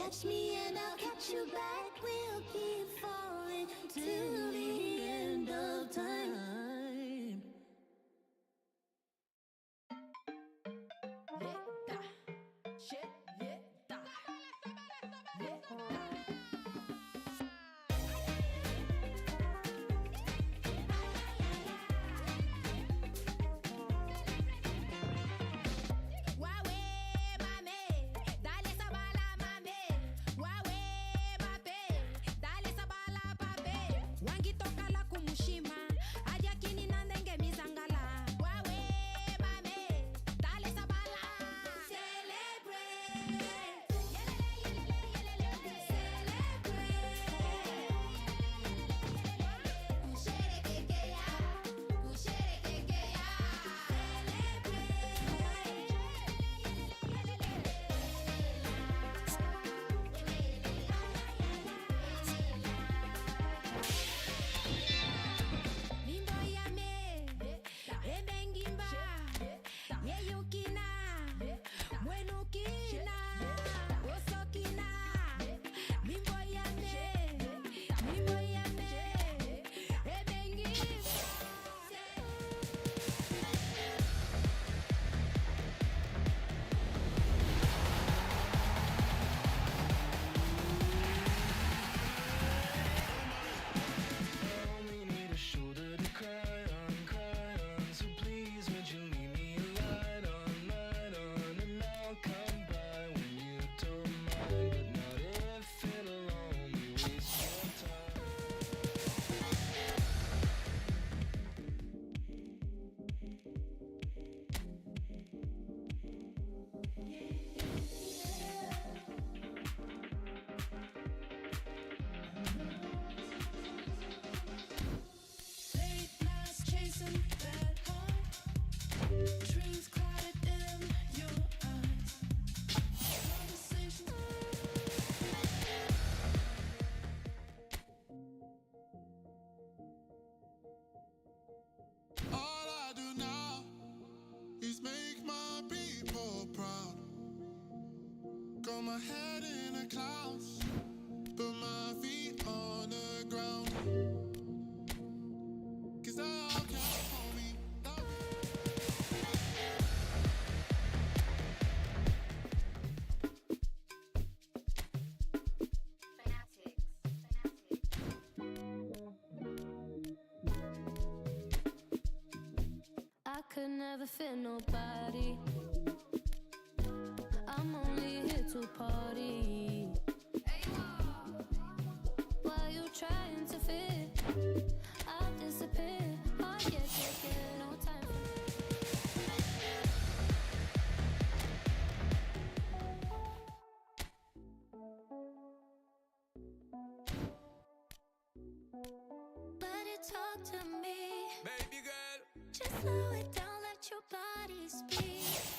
catch me and I'll catch you back. We'll keep falling till the end of time. Got my head in the clouds, put my feet on the ground. 'Cause they all count for me. I could never fit nobody. I'm only here to party. While you trying to fit, I'll disappear. Oh yeah, no time for Let it talk to me, Baby girl, just slow it down, let your body speak.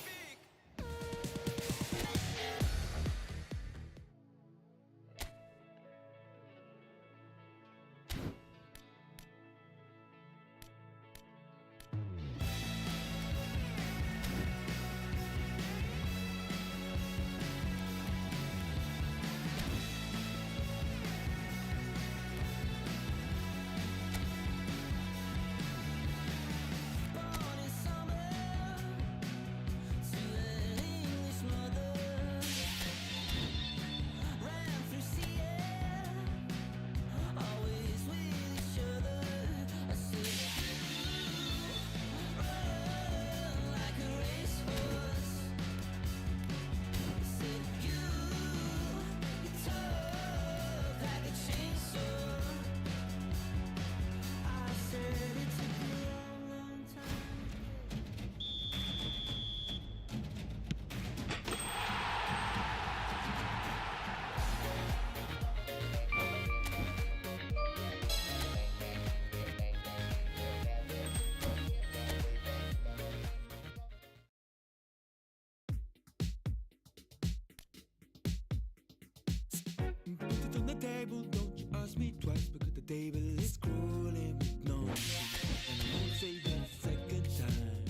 put it on the table, don't you ask me twice, because the table is crawling with nonsense. And I won't say the second time,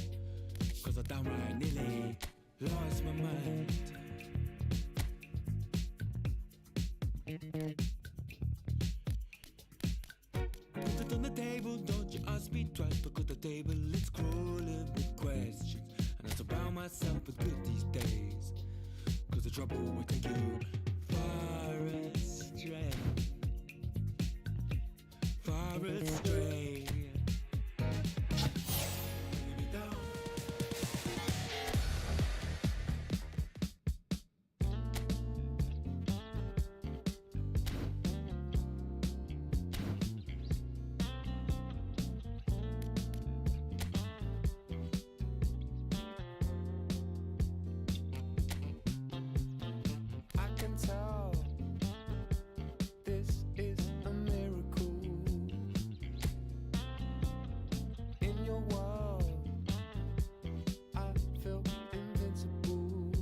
'cause I downright nearly lost my mind. Put it on the table, don't you ask me twice, because the table is crawling with questions. And I surround myself with good these days, cause the trouble will take you far astray. Far astray. Leave me down. I can tell this is a miracle. In your world, I feel invincible.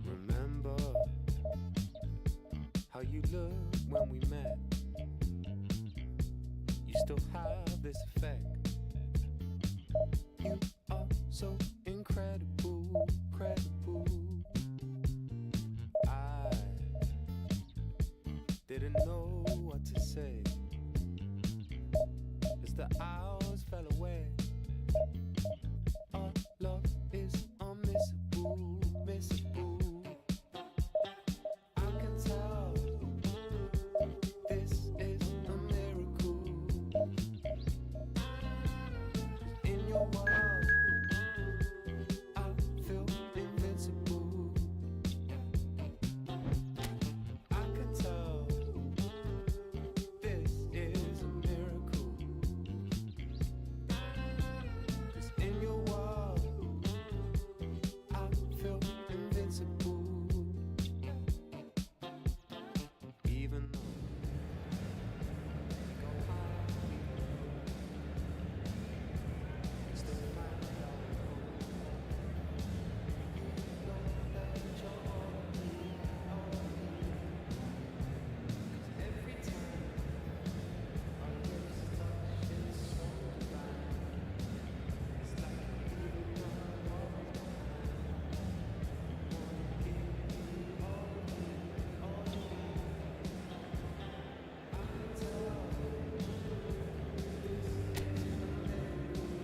Remember how you looked when we met. You still have this effect. You are so incredible, credible. I didn't know what to say as the hours fell away. Our love is unmissable, missable. I can tell this is a miracle. In your world, I feel invincible. I can tell this is a miracle. 'Cause in your world, I feel invincible. Even though we go high, we go low, it's the light that we know. You know that you're all me, all me. 'Cause every time our lips touch, it's so divine. It's like you know all the time. Wanna give you all me, all me. I can tell this is a miracle.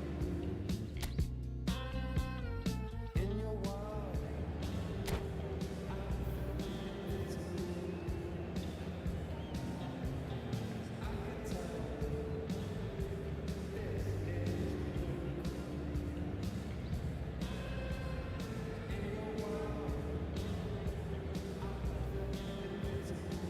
In your world, I feel invincible. I can tell this is a miracle. In your world, I feel invincible.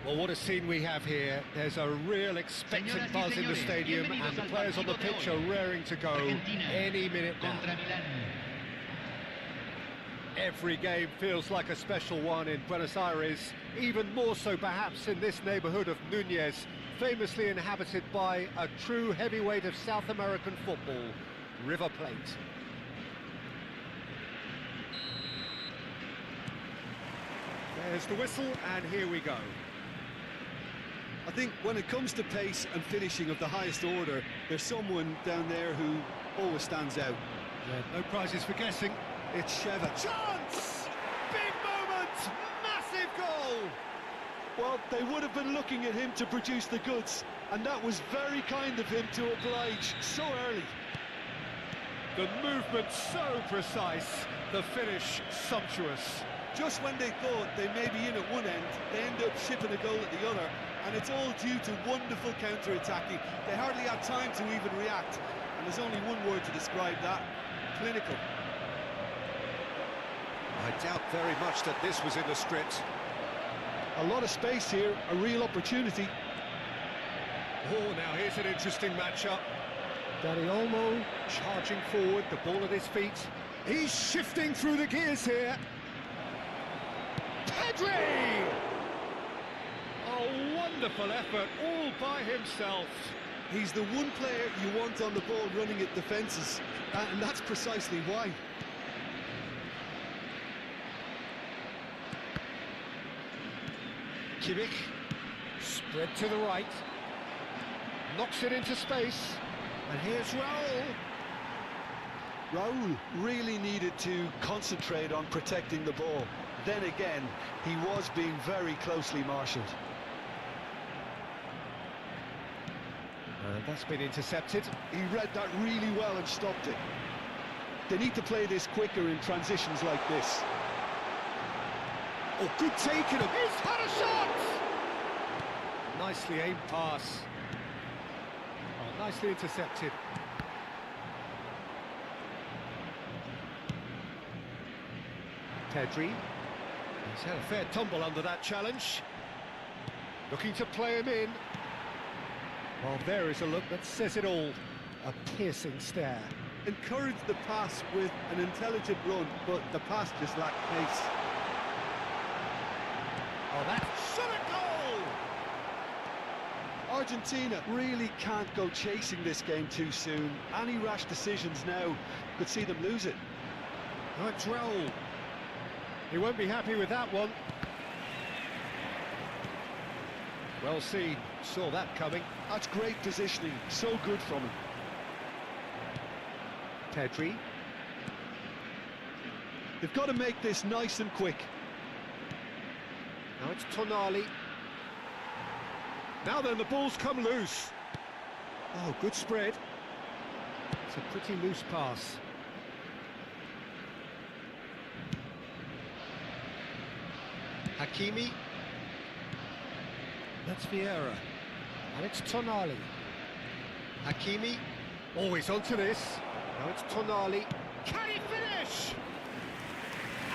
Well, what a scene we have here. There's a real expectant Señoras y buzz in the señores, stadium, bienvenidos and the al players on the partido de pitch hoy. are raring to go Argentina any minute now. contra Milán. Every game feels like a special one in Buenos Aires, even more so perhaps in this neighborhood of Núñez, famously inhabited by a true heavyweight of South American football, River Plate. There's the whistle, and here we go. I think when it comes to pace and finishing of the highest order, there's someone down there who always stands out. Yeah, no prizes for guessing. It's Sheva. Chance! Big moment! Massive goal! Well, they would have been looking at him to produce the goods, and that was very kind of him to oblige so early. The movement so precise, the finish sumptuous. Just when they thought they may be in at one end, they end up shipping a goal at the other, and it's all due to wonderful counter-attacking. They hardly had time to even react, and there's only one word to describe that: clinical. I doubt very much that this was in the script. A lot of space here, a real opportunity. Oh, now here's an interesting matchup. Dani Olmo charging forward, the ball at his feet. He's shifting through the gears here. Pedri! A wonderful effort, all by himself. He's the one player you want on the ball running at defences, and that's precisely why. Kimmich, spread to the right, knocks it into space, and here's Raul. Raul really needed to concentrate on protecting the ball. Then again, he was being very closely marshalled. And that's been intercepted. He read that really well and stopped it. They need to play this quicker in transitions like this. Oh, good taking him. He's had a shot! Nicely aimed pass. Oh, nicely intercepted. Pedri. He's had a fair tumble under that challenge. Looking to play him in. Well, there is a look that says it all. A piercing stare. Encouraged the pass with an intelligent run, but the pass just lacked pace. Oh, that's shot a goal! Argentina really can't go chasing this game too soon. Any rash decisions now could see them lose it. Oh, it's Raul. He won't be happy with that one. Well seen, saw that coming. That's great positioning, so good from him. Pedri. They've got to make this nice and quick. Now it's Tonali. Now then, the ball's come loose. Oh, good spread. It's a pretty loose pass. Hakimi. That's Vieira. And it's Tonali. Hakimi. Always onto this. Now it's Tonali. Can he finish?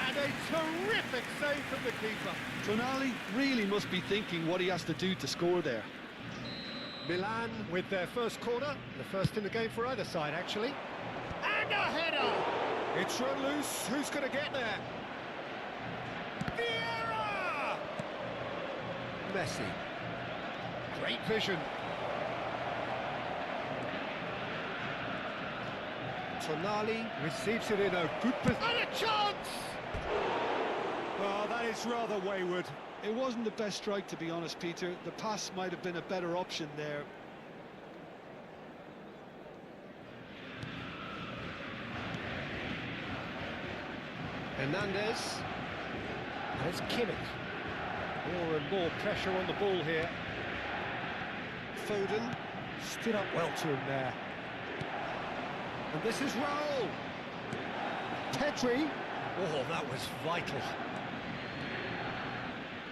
And a terrific save from the keeper. Tonali really must be thinking what he has to do to score there. Milan with their first corner. The first in the game for either side, actually. And a header! It's run loose. Who's going to get there? Vieira! Messi. Great vision. Tonali receives it in a good position. And a chance! Oh, that is rather wayward. It wasn't the best strike, to be honest, Peter. The pass might have been a better option there. Hernandez. And it's Kimmich. More and more pressure on the ball here. Foden stood up well to him there. And this is Raul. Pedri. Oh, that was vital.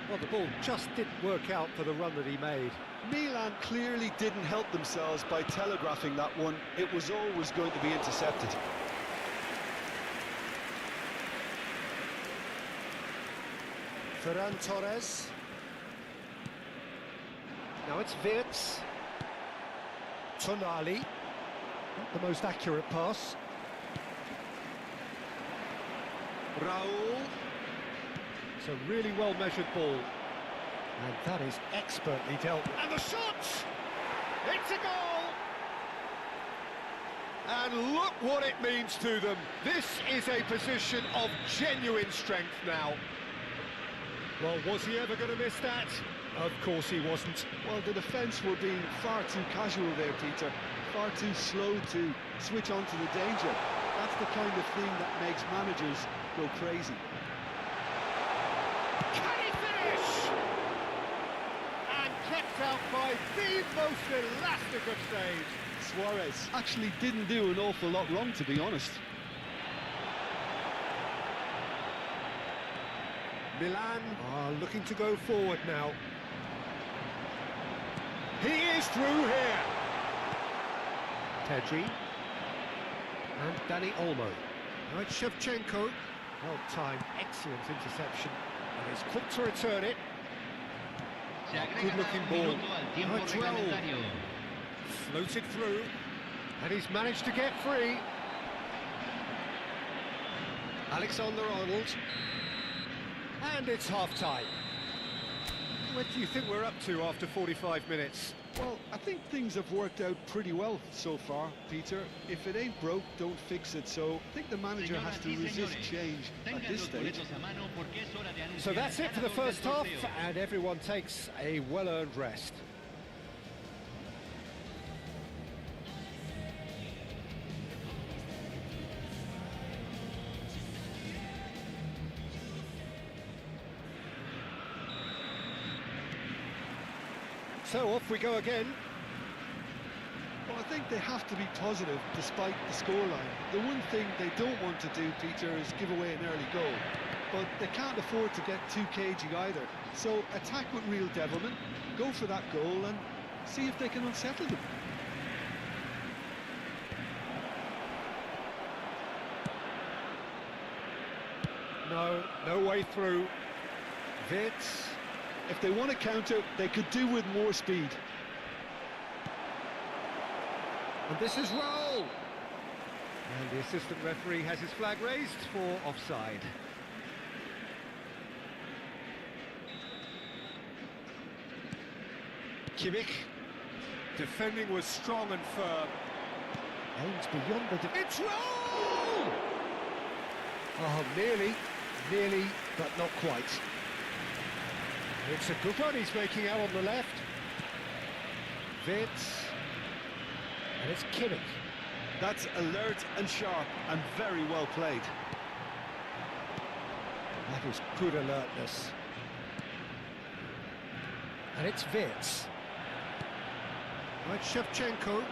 Well, the ball just didn't work out for the run that he made. Milan clearly didn't help themselves by telegraphing that one. It was always going to be intercepted. Ferran Torres. Now it's Wirtz. Tonali. Not the most accurate pass. Raul. It's a really well-measured ball. And that is expertly dealt with. And the shot! It's a goal! And look what it means to them. This is a position of genuine strength now. Well, was he ever going to miss that? Of course he wasn't. Well, the defence were being far too casual there, Peter. Far too slow to switch on to the danger. That's the kind of thing that makes managers go crazy. Can he finish? And kept out by the most elastic of saves. Suarez actually didn't do an awful lot wrong, to be honest. Milan are looking to go forward now. He is through here. Pedri. And Dani Olmo. Now it's Shevchenko. Well timed, excellent interception. And he's quick to return it. Good looking ball. Now it's Raul. Floated through. And he's managed to get free. Alexander-Arnold. And it's half-time. What do you think we're up to after 45 minutes? Well, I think things have worked out pretty well so far, Peter. If it ain't broke, don't fix it. So I think the manager has to resist change at this stage. So that's it for the first half, and everyone takes a well-earned rest. So off we go again. Well, I think they have to be positive despite the scoreline. The one thing they don't want to do, Peter, is give away an early goal. But they can't afford to get too cagey either. So attack with real devilment, go for that goal and see if they can unsettle them. No way through. Vitz. If they want to counter, they could do with more speed. And this is roll! And the assistant referee has his flag raised for offside. Kimmich. Defending was strong and firm. Aims beyond the... It's roll! Oh, nearly, but not quite. It's a good run he's making out on the left. Vitz. And it's Kimmich. That's alert and sharp and very well played. That is good alertness. And it's Vitz. Right, Shevchenko.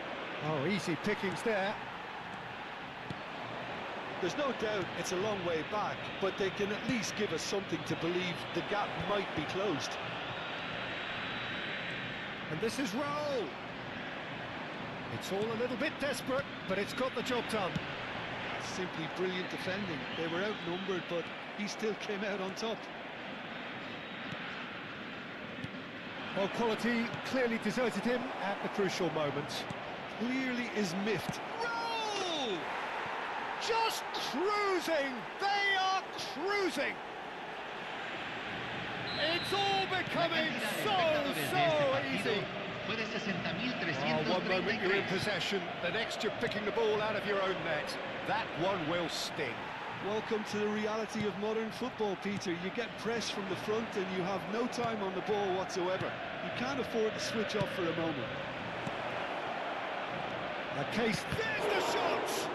Oh, easy pickings there. There's no doubt it's a long way back, but they can at least give us something to believe the gap might be closed. And this is roll. It's all a little bit desperate, but it's got the job done. Simply brilliant defending. They were outnumbered, but he still came out on top. Well, quality clearly deserted him at the crucial moment. Clearly is miffed. Roll! Just cruising! They are cruising! It's all becoming so easy. Oh, one moment you're in possession, the next you're picking the ball out of your own net. That one will sting. Welcome to the reality of modern football, Peter. You get pressed from the front and you have no time on the ball whatsoever. You can't afford to switch off for a moment. A case, there's the shot!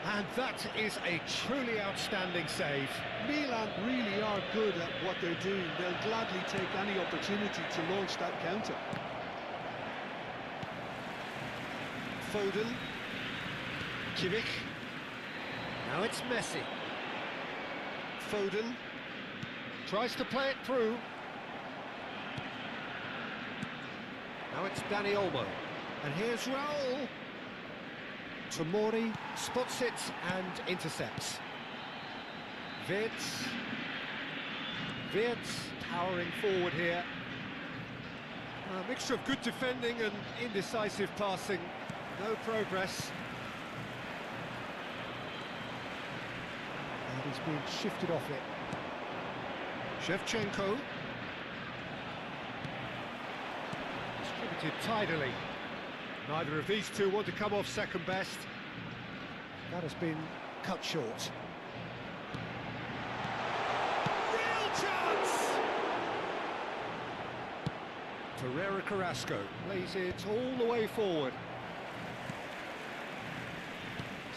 And that is a truly outstanding save. Milan really are good at what they're doing. They'll gladly take any opportunity to launch that counter. Foden. Kimmich. Now it's Messi. Foden. Tries to play it through. Now it's Dani Olmo. And here's Raul. Tomori spots it and intercepts. Vitz powering forward here. A mixture of good defending and indecisive passing. No progress. And he's being shifted off it. Shevchenko. Distributed tidily. Neither of these two want to come off second best. That has been cut short. Real chance! Ferreira Carrasco plays it all the way forward.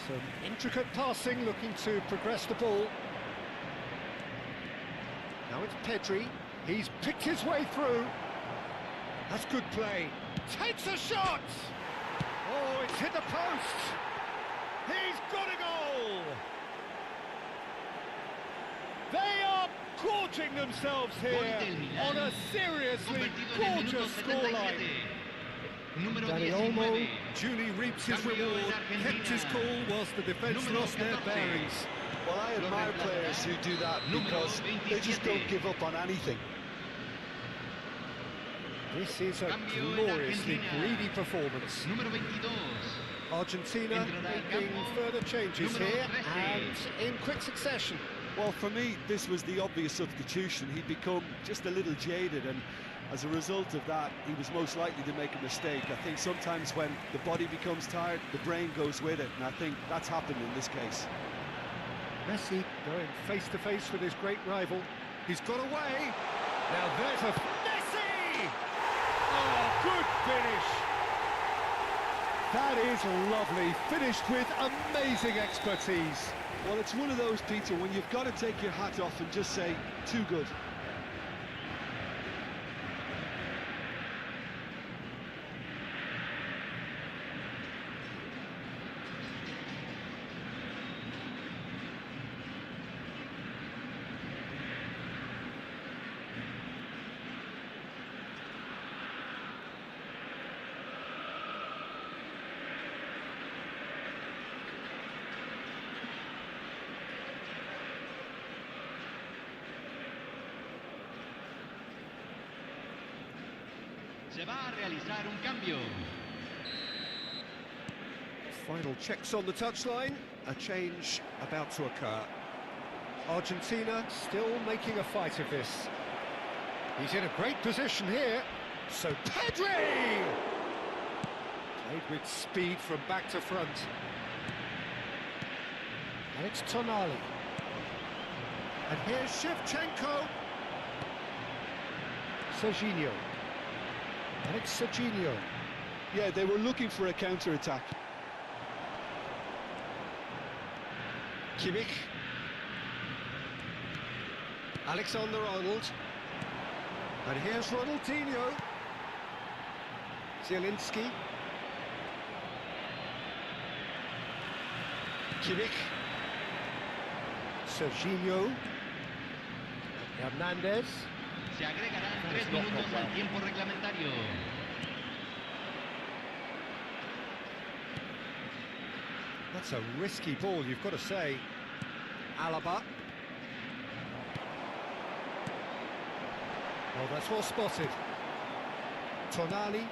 Some intricate passing, looking to progress the ball. Now it's Pedri. He's picked his way through. That's good play. Takes a shot! Oh, it's hit the post! He's got a goal! They are gorging themselves here on a seriously gorgeous scoreline. Dani Olmo duly reaps his reward, kept his cool whilst the defence lost their bearings. Well, I admire players who do that because they just don't give up on anything. This is a gloriously greedy performance. Argentina making further changes here and in quick succession. Well, for me, this was the obvious substitution. He'd become just a little jaded and As a result of that, he was most likely to make a mistake. I think sometimes when the body becomes tired, the brain goes with it, and I think that's happened in this case. Messi going face-to-face with his great rival. He's got away. Now there's a... Messi! Oh, good finish. That is lovely. Finished with amazing expertise. Well, it's one of those, Peter, when you've got to take your hat off and just say, too good. Se va a realizar un cambio. Final checks on the touchline. A change about to occur. Argentina still making a fight of this. He's in a great position here. So Pedri! Played with speed from back to front. And it's Tonali. And here's Shevchenko. Serginho. And it's Serginho. Yeah, they were looking for a counter-attack. Kimmich. Alexander-Arnold. And here's Ronaldinho. Zielinski. Kimmich. Serginho. Hernandez. Se agregarán 3 minutos al tiempo reglamentario. That's a risky ball, you've got to say. Alaba. Oh, that's well spotted. Tonali.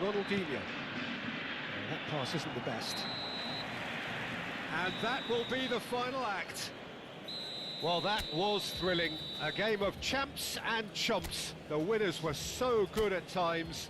Ronaldinho. Oh, that pass isn't the best. And that will be the final act. Well, that was thrilling. A game of champs and chumps. The winners were so good at times.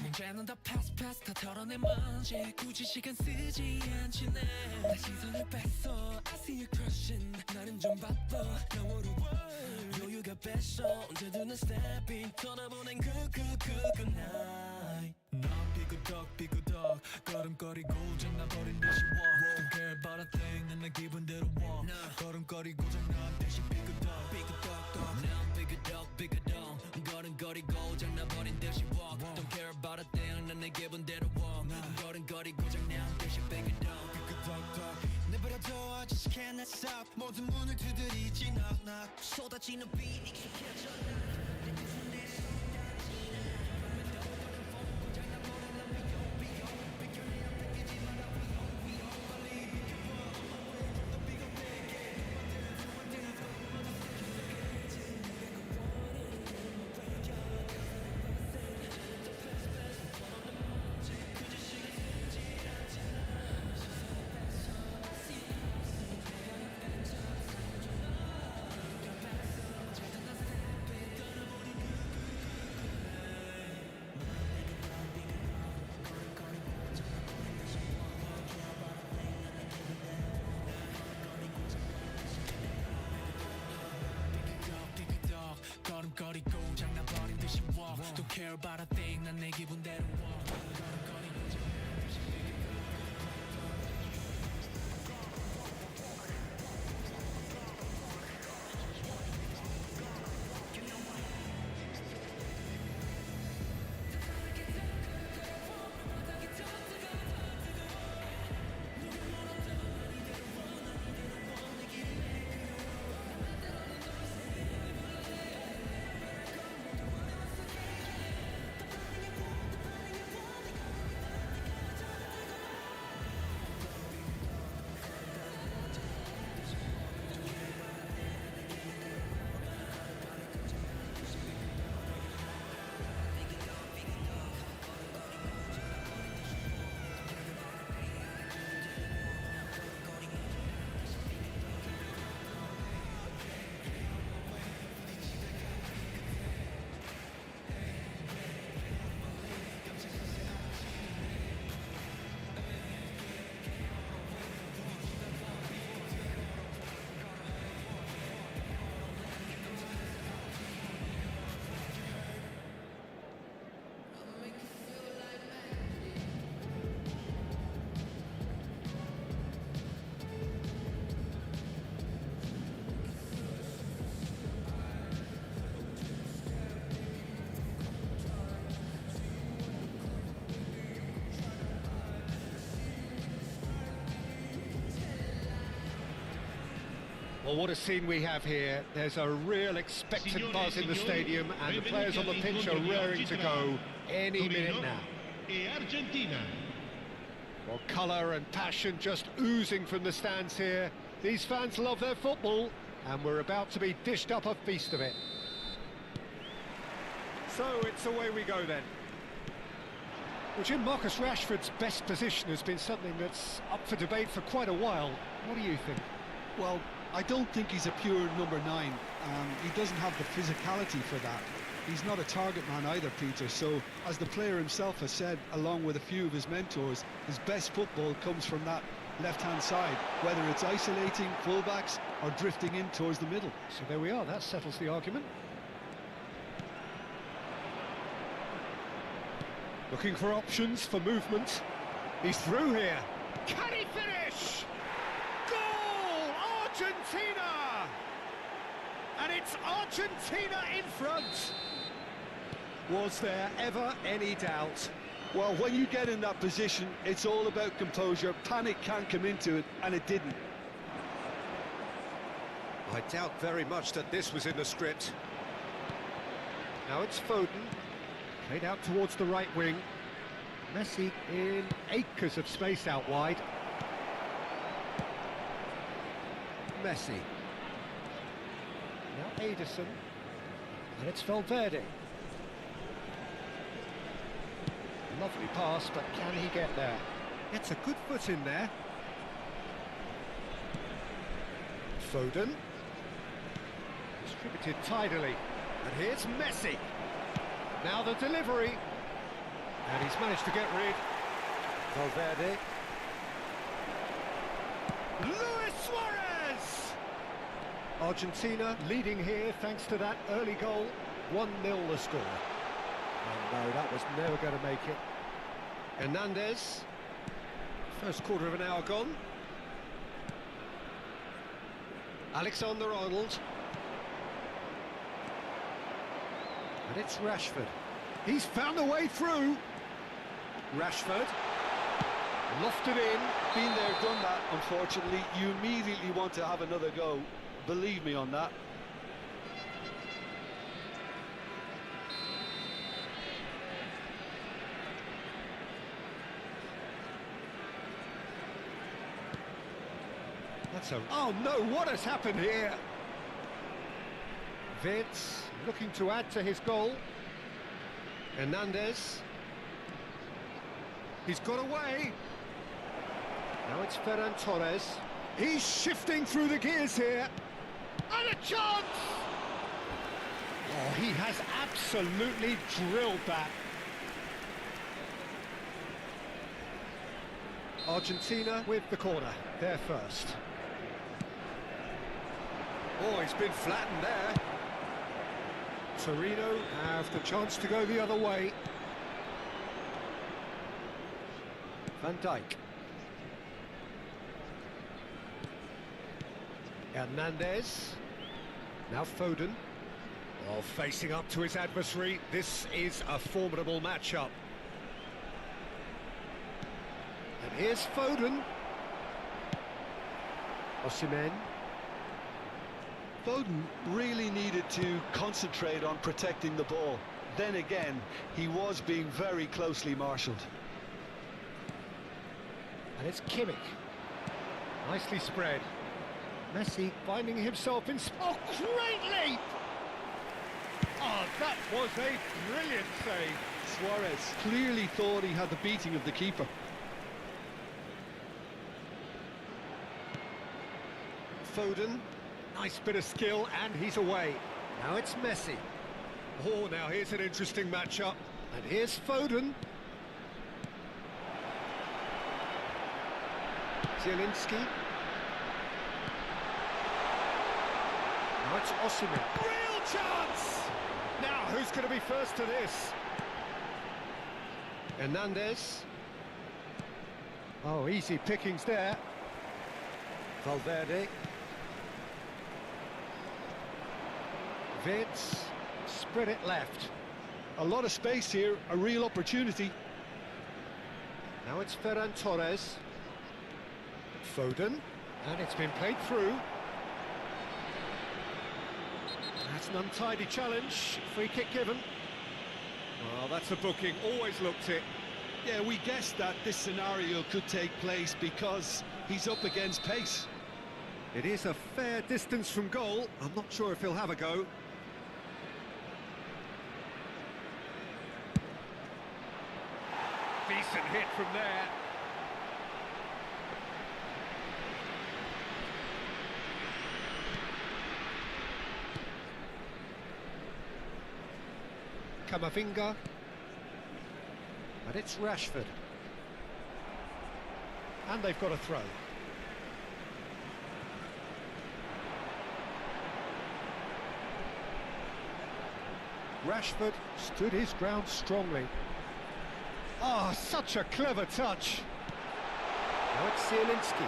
문제는 다 패스 다 털어내 먼지 굳이 시간 쓰지 않지 내 시선을 뺐어 I see you crushing 나는 좀 바빠 너무로 여유가 뺐어 언제든 난 stepping 떠나보낸 good night 넌 삐그덕 걸음거리고 장난버린 듯이 walk Don't care about a thing 난 내 기분대로 walk 걸음거리고 장난 듯이 삐그덕 난 삐그덕 걸음거리고 장난버린 듯이 walk Don't care about a thing 난 내 기분대로 walk 걸음거리고 장난 듯이 삐그덕 내버려둬 아직 can't stop 모든 문을 두드리지 knock 쏟아지는 비 익숙해져 걸음거리고 장난버린 듯이 walk Don't care about a thing 난 내 기분대로 walk 걸음거리고 장난 듯이 Well, what a scene we have here. There's a real expectant buzz in the stadium, and the players on the pitch are raring to go any minute now. Well, colour and passion just oozing from the stands here. These fans love their football, and we're about to be dished up a feast of it. So it's away we go then. Well, Jim, Marcus Rashford's best position has been something that's up for debate for quite a while. What do you think? Well, I don't think he's a pure number 9. He doesn't have the physicality for that. He's not a target man either, Peter, so as the player himself has said, along with a few of his mentors, his best football comes from that left-hand side, whether it's isolating fullbacks or drifting in towards the middle. So there we are, that settles the argument. Looking for options for movement. He's through here. Can he finish? Goal! Argentina! And it's Argentina in front. Was there ever any doubt? Well, when you get in that position, it's all about composure. Panic can't come into it, and it didn't. I doubt very much that this was in the script. Now it's Foden. Played out towards the right wing. Messi in acres of space out wide. Messi. Now Ederson. And it's Valverde. Lovely pass, but can he get there? Gets a good foot in there. Foden. Distributed tidily. And here's Messi. Now the delivery. And he's managed to get rid. Valverde. Luis Suarez! Argentina leading here thanks to that early goal. 1-0 the score. Oh no, that was never going to make it. Hernandez. First quarter of an hour gone. Alexander-Arnold. And it's Rashford. He's found a way through. Rashford. Lofted in. Been there, done that, unfortunately. You immediately want to have another go. Believe me on that. That's a... Oh no, what has happened here? Vitz looking to add to his goal. Hernandez. He's got away. Now it's Ferran Torres. He's shifting through the gears here. And a chance! Oh, he has absolutely drilled that. Argentina with the corner. They're first. Oh, he's been flattened there. Torino have the chance to go the other way. Van Dijk. Hernandez. Now Foden. Oh, facing up to his adversary. This is a formidable matchup. And here's Foden. Osimhen. Foden really needed to concentrate on protecting the ball. Then again, he was being very closely marshalled. And it's Kimmich. Nicely spread. Messi finding himself in... Oh, great leap! Oh, that was a brilliant save. Suarez clearly thought he had the beating of the keeper. Foden. Nice bit of skill, and he's away. Now it's Messi. Oh, now here's an interesting matchup. And here's Foden. Zielinski. Now it's Osimhen. Real chance! Now, who's going to be first to this? Hernandez. Oh, easy pickings there. Valverde. Vitz, spread it left. A lot of space here, a real opportunity. Now it's Ferran Torres. Foden, and it's been played through. That's an untidy challenge. Free kick given. Well, that's a booking. Always looked it. Yeah, we guessed that this scenario could take place because he's up against pace. It is a fair distance from goal. I'm not sure if he'll have a go. Decent hit from there. Camavinga. And it's Rashford. And they've got a throw. Rashford stood his ground strongly. Ah, such a clever touch. Now it's Zielinski.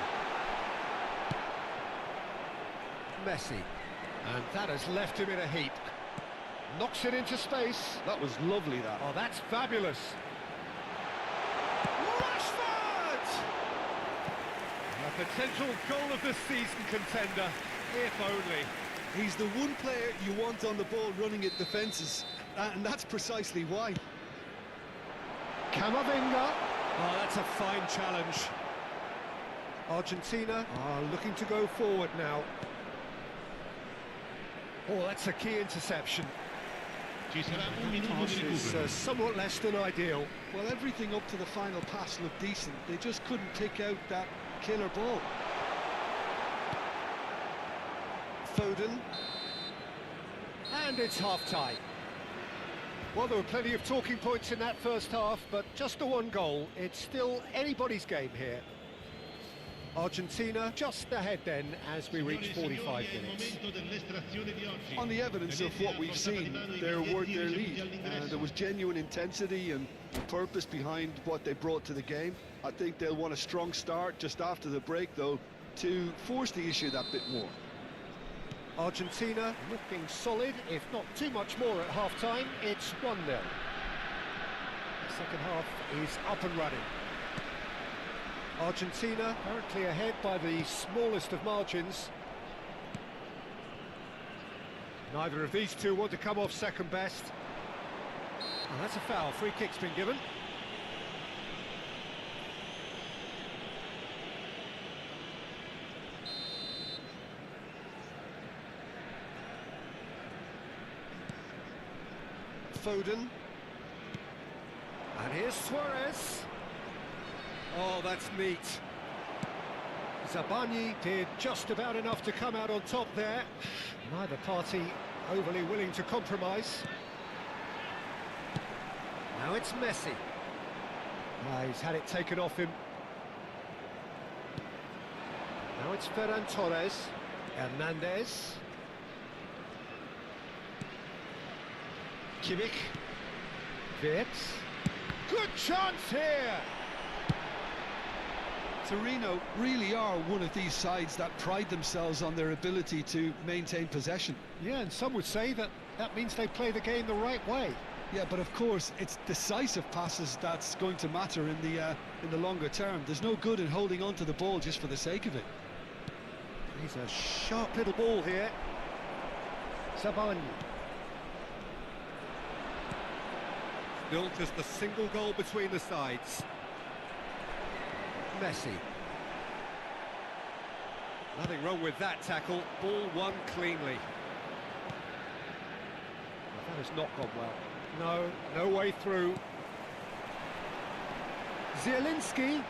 Messi. And that has left him in a heap. Knocks it into space. That was lovely, that. Oh, that's fabulous. Rashford! A potential goal of the season contender, if only. He's the one player you want on the ball running at defences, and that's precisely why. Camavinga. Oh, that's a fine challenge. Argentina are looking to go forward now. Oh, that's a key interception. Ci sarà un minuto di It's recupero. somewhat less than ideal. Well, everything up to the final pass looked decent. They just couldn't pick out that killer ball. Foden. And it's half-time. Well, there were plenty of talking points in that first half, but just the one goal. It's still anybody's game here. Argentina just ahead then as we reach 45 minutes. On the evidence of what we've seen, they're worth their lead. There was genuine intensity and purpose behind what they brought to the game. I think they'll want a strong start just after the break, though, to force the issue that bit more. Argentina looking solid, if not too much more at half-time. It's 1-0. The second half is up and running. Argentina currently ahead by the smallest of margins. Neither of these two want to come off second best. Oh, that's a foul. Free kick's been given. Foden. And here's Suarez. Oh, that's neat. Zabani did just about enough to come out on top there. Neither party overly willing to compromise. Now it's Messi. He's had it taken off him. Now it's Ferran Torres. Hernandez. Kimmich. Wirtz. Good chance here! Torino really are one of these sides that pride themselves on their ability to maintain possession. Yeah, and some would say that means they play the game the right way. Yeah, but of course, it's decisive passes that's going to matter in the longer term. There's no good in holding on to the ball just for the sake of it. He's a sharp little ball here. Zabani. Still just a single goal between the sides. Messi. Nothing wrong with that tackle. Ball won cleanly. Well, that has not gone well. No way through. Zielinski.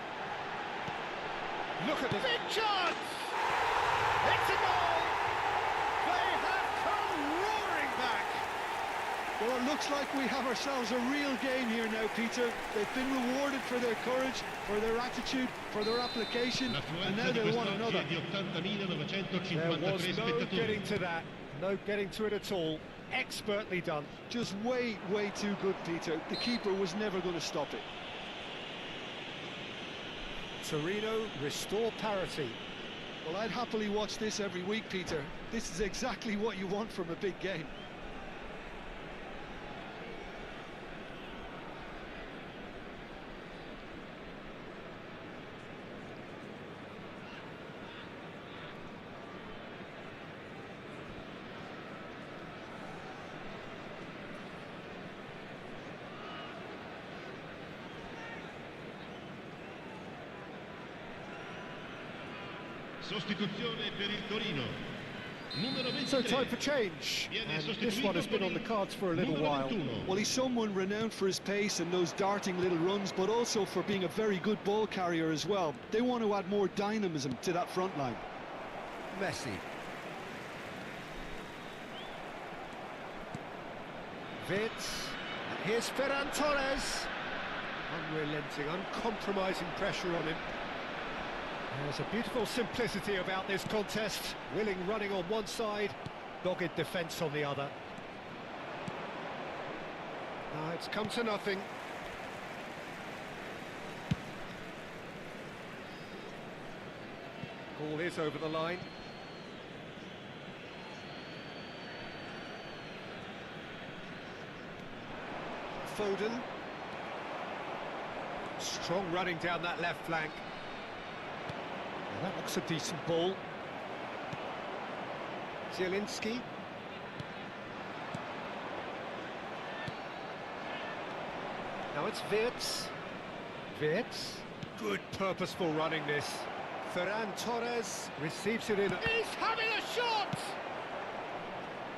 Look at the big chance! It's a goal! They have come roaring back! Well, it looks like we have ourselves a real game here now, Peter. They've been rewarded for their courage, for their attitude, for their application, and now they want another. There was no getting to that, no getting to it at all. Expertly done. Just way too good, Peter. The keeper was never going to stop it. Torino restore parity. Well, I'd happily watch this every week, Peter. This is exactly what you want from a big game. Sostituzione per il Torino. Numero 23. So time for change, and this one has been on the cards for a little Numero while. 21. Well, he's someone renowned for his pace and those darting little runs, but also for being a very good ball carrier as well. They want to add more dynamism to that front line. Messi. Vitz. And here's Ferran Torres. Unrelenting, uncompromising pressure on him. There's a beautiful simplicity about this contest. Willing running on one side, dogged defence on the other. Now it's come to nothing. Ball is over the line. Foden. Strong running down that left flank. Well, that looks a decent ball. Zielinski. Now it's Vitz. Vitz. Good purposeful running this. Ferran Torres receives it in. He's having a shot!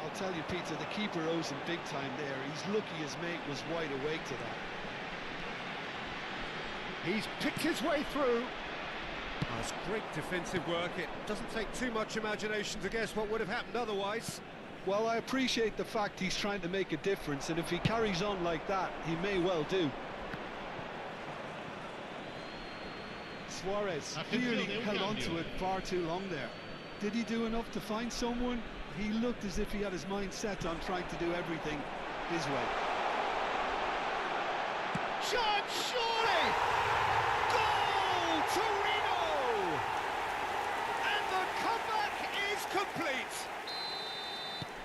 I'll tell you, Peter, the keeper owes him big time there. He's lucky his mate was wide awake to that. He's picked his way through. Oh, it's great defensive work. It doesn't take too much imagination to guess what would have happened otherwise. Well, I appreciate the fact he's trying to make a difference, and if he carries on like that, he may well do. Suarez clearly held on to it far too long there. Did he do enough to find someone? He looked as if he had his mind set on trying to do everything his way. Shot, surely! Goal! Torino! And the comeback is complete!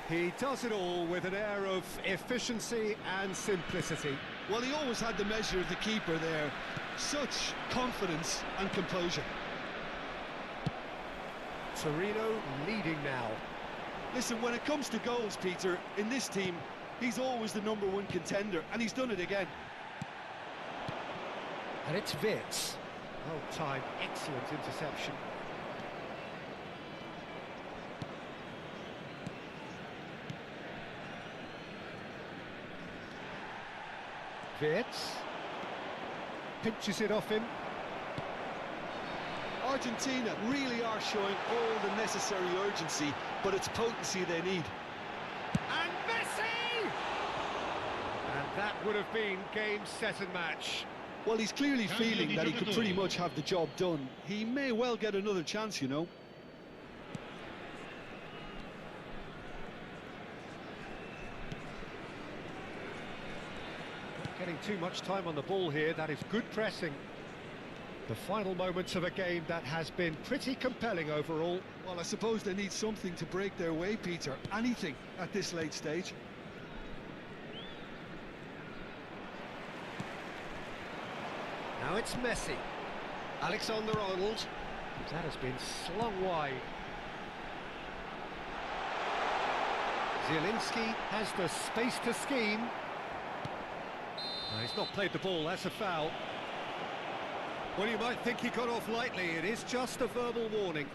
He does it all with an air of efficiency and simplicity. Well, he always had the measure of the keeper there. Such confidence and composure. Torino leading now. Listen, when it comes to goals, Peter, in this team, he's always the #1 contender, and he's done it again. And it's Vitz. Well timed, excellent interception. Vitz pinches it off him. Argentina really are showing all the necessary urgency, but it's potency they need. And Messi! And that would have been game, set and match. Well, he's clearly feeling that he could pretty much have the job done. He may well get another chance, you know. Not getting too much time on the ball here. That is good pressing. The final moments of a game that has been pretty compelling overall. Well, I suppose they need something to break their way, Peter. Anything at this late stage. Now it's Messi. Alexander-Arnold. That has been slung wide. Zielinski has the space to scheme. No, he's not played the ball, that's a foul. Well, you might think he got off lightly. It is just a verbal warning.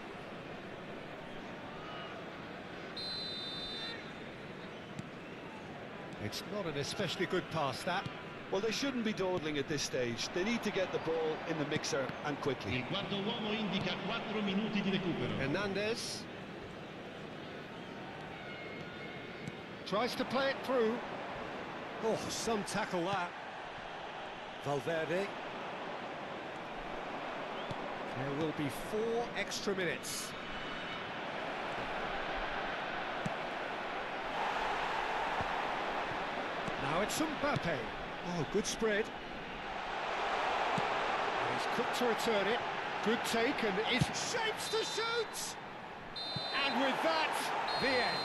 It's not an especially good pass, that. Well, they shouldn't be dawdling at this stage. They need to get the ball in the mixer and quickly. Il quarto uomo indica 4 minuti di recupero. Hernandez. Tries to play it through. Oh, some tackle that. Valverde. There will be 4 extra minutes. Now it's Mbappe. Oh, good spread. And he's quick to return it. Good take, and it shapes to shoot! And with that, the end.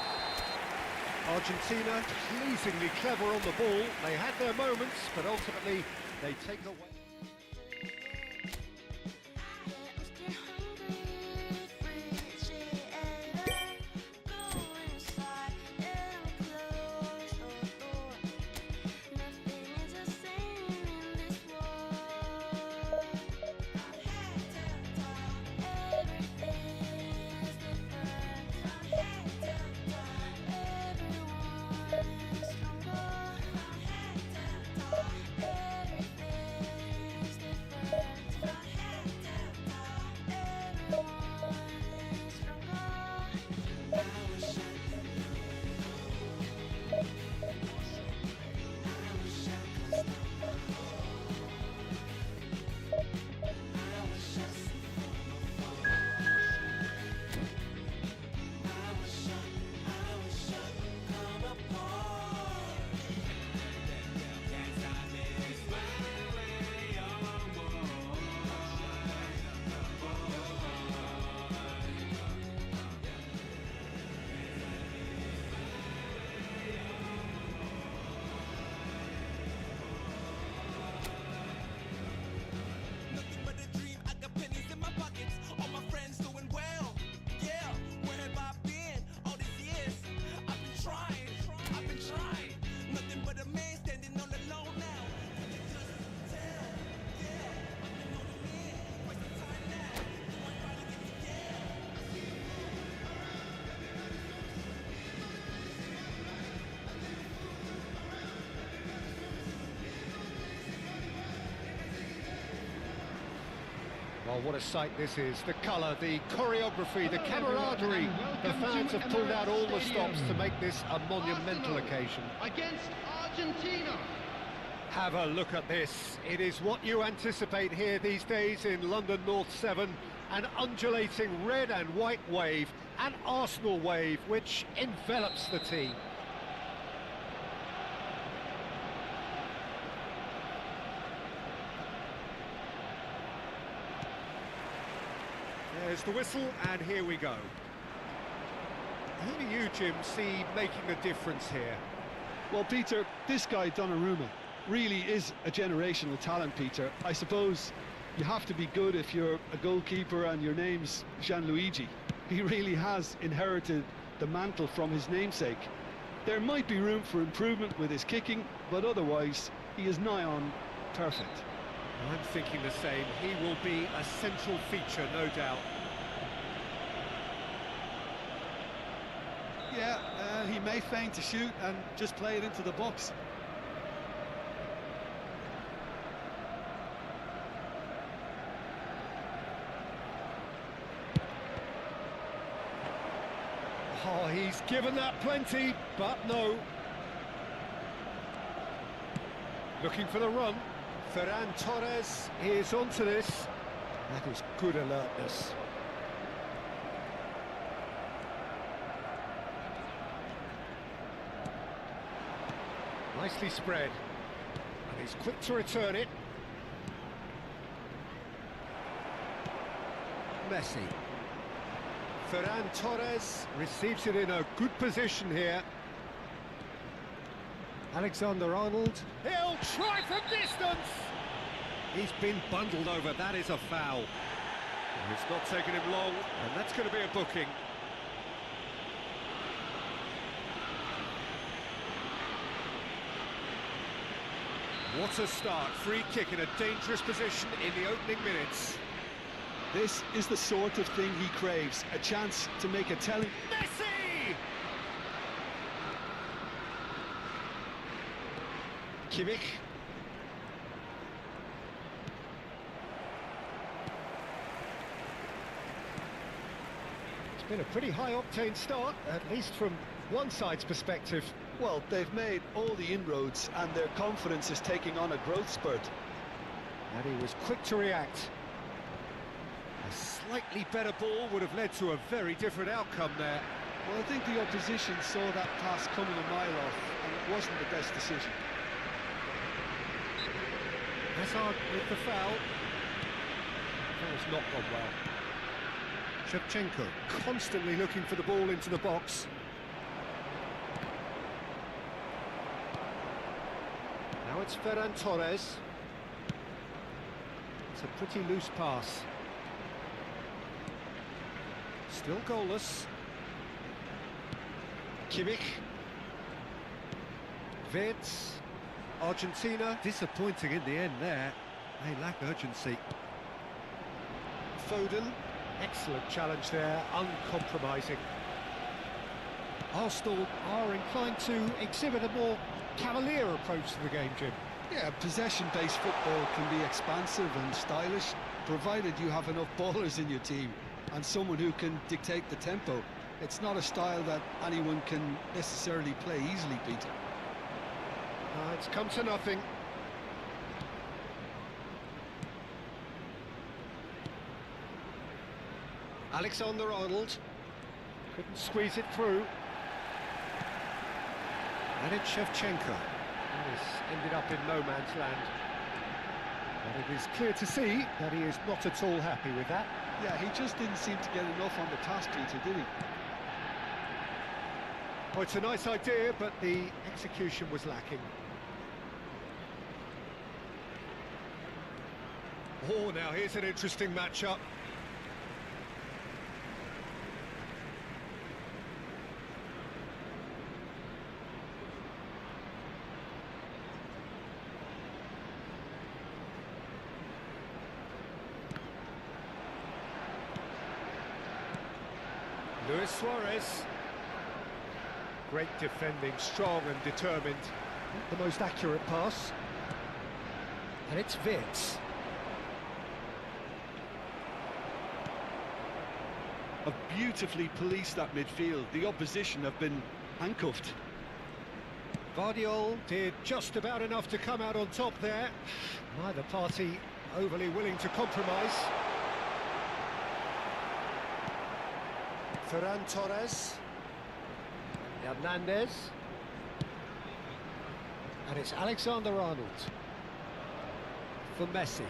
Argentina pleasingly clever on the ball. They had their moments, but ultimately they take away. Everything Well, what a sight this is. The colour, the choreography, the camaraderie. The fans have pulled out all the stops to make this a monumental occasion. Against Argentina. Have a look at this. It is what you anticipate here these days in London North 7. An undulating red and white wave, an Arsenal wave, which envelops the team. There's the whistle, and here we go. Who do you, Jim, see making a difference here? Well, Peter, this guy, Donnarumma, really is a generational talent, Peter. I suppose you have to be good if you're a goalkeeper and your name's Gianluigi. He really has inherited the mantle from his namesake. There might be room for improvement with his kicking, but otherwise, he is nigh on perfect. I'm thinking the same. He will be a central feature, no doubt. Yeah, he may feign to shoot and just play it into the box. Oh, he's given that plenty, but no. Looking for the run. Ferran Torres is onto this. That is good alertness. Nicely spread. And he's quick to return it. Messi. Ferran Torres receives it in a good position here. Alexander-Arnold. He'll try from distance! He's been bundled over, that is a foul. And it's not taken him long, and that's going to be a booking. What a start, free kick in a dangerous position in the opening minutes. This is the sort of thing he craves, a chance to make a telling... Messi! Kimmich. It's been a pretty high-octane start, at least from one side's perspective. Well, they've made all the inroads and their confidence is taking on a growth spurt. And he was quick to react. A slightly better ball would have led to a very different outcome there. Well, I think the opposition saw that pass coming a mile off and it wasn't the best decision. Hazard with the foul. That has not gone well. Shevchenko constantly looking for the ball into the box. Now it's Ferran Torres. It's a pretty loose pass. Still goalless. Kimmich. Wirtz. Argentina. Disappointing in the end there. They lack urgency. Foden. Excellent challenge there, uncompromising. Arsenal are inclined to exhibit a more cavalier approach to the game, Jim. Yeah, possession-based football can be expansive and stylish, provided you have enough ballers in your team and someone who can dictate the tempo. It's not a style that anyone can necessarily play easily, Peter. It's come to nothing. Alexander-Arnold couldn't squeeze it through. And it's Shevchenko. This ended up in no man's land. And it is clear to see that he is not at all happy with that. Yeah, he just didn't seem to get enough on the pass, Peter, did he? Oh, it's a nice idea, but the execution was lacking. Oh, now here's an interesting matchup. Luis Suarez. Great defending, strong and determined. Not the most accurate pass. And it's Wirtz. have beautifully policed that midfield. The opposition have been handcuffed. Guardiola did just about enough to come out on top there. Neither party overly willing to compromise. Ferran Torres. Hernandez. And it's Alexander-Arnold for Messi.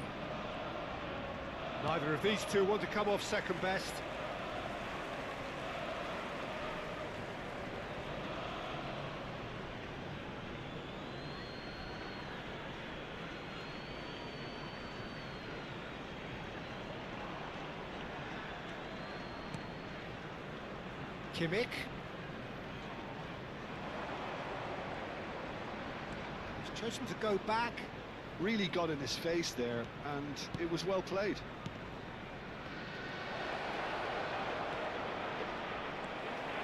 Neither of these two want to come off second best. Kimmich. He's chosen to go back. Really got in his face there, and it was well played.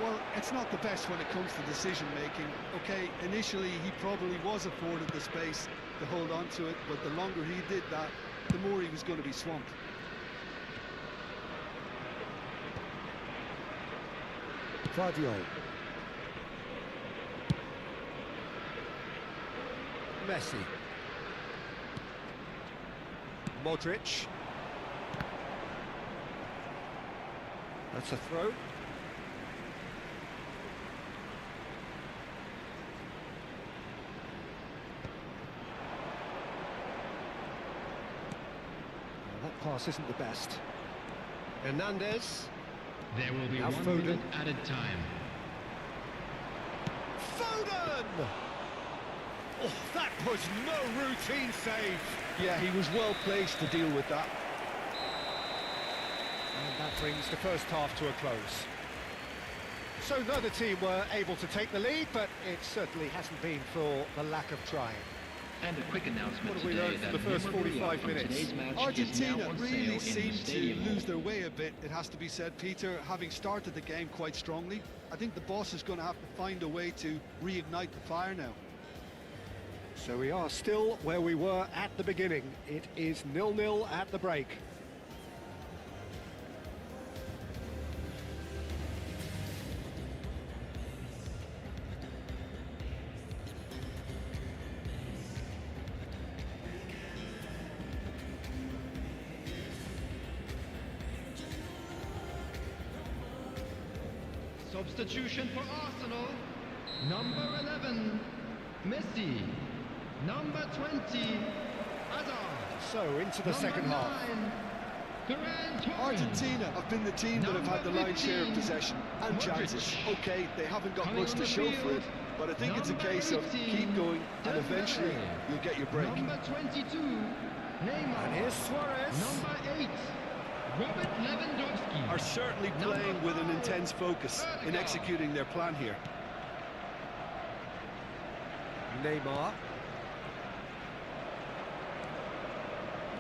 Well, it's not the best when it comes to decision making. Okay, initially he probably was afforded the space to hold on to it, but the longer he did that, the more he was going to be swamped. Guardiola. Messi. Modric. That's a throw. That pass isn't the best. Hernandez. There will be Now 1 Foden. minute added time. Foden! Oh, that was no routine save. Yeah, he was well placed to deal with that. And that brings the first half to a close. So neither team were able to take the lead, but it certainly hasn't been for the lack of trying. And a quick announcement What have we today learned from that the first memorabilia 45 from minutes? today's match is now Argentina on sale really in the seemed to stadium lose hall. their way a bit, it has to be said, Peter, having started the game quite strongly. I think the boss is going to have to find a way to reignite the fire now. So we are still where we were at the beginning. It is 0-0 at the break. Substitution for Arsenal. Number 11, Messi. Number 20, Hazard. So into the second half. Argentina have been the team that have had the lion's share of possession and chances. Okay, they haven't got much to show for it, but I think it's a case of keep going and eventually you'll get your break. Number 22, Neymar. And here's Suarez. Number 8, Robert Lewandowski. Are certainly playing with an intense focus in executing their plan here. Neymar.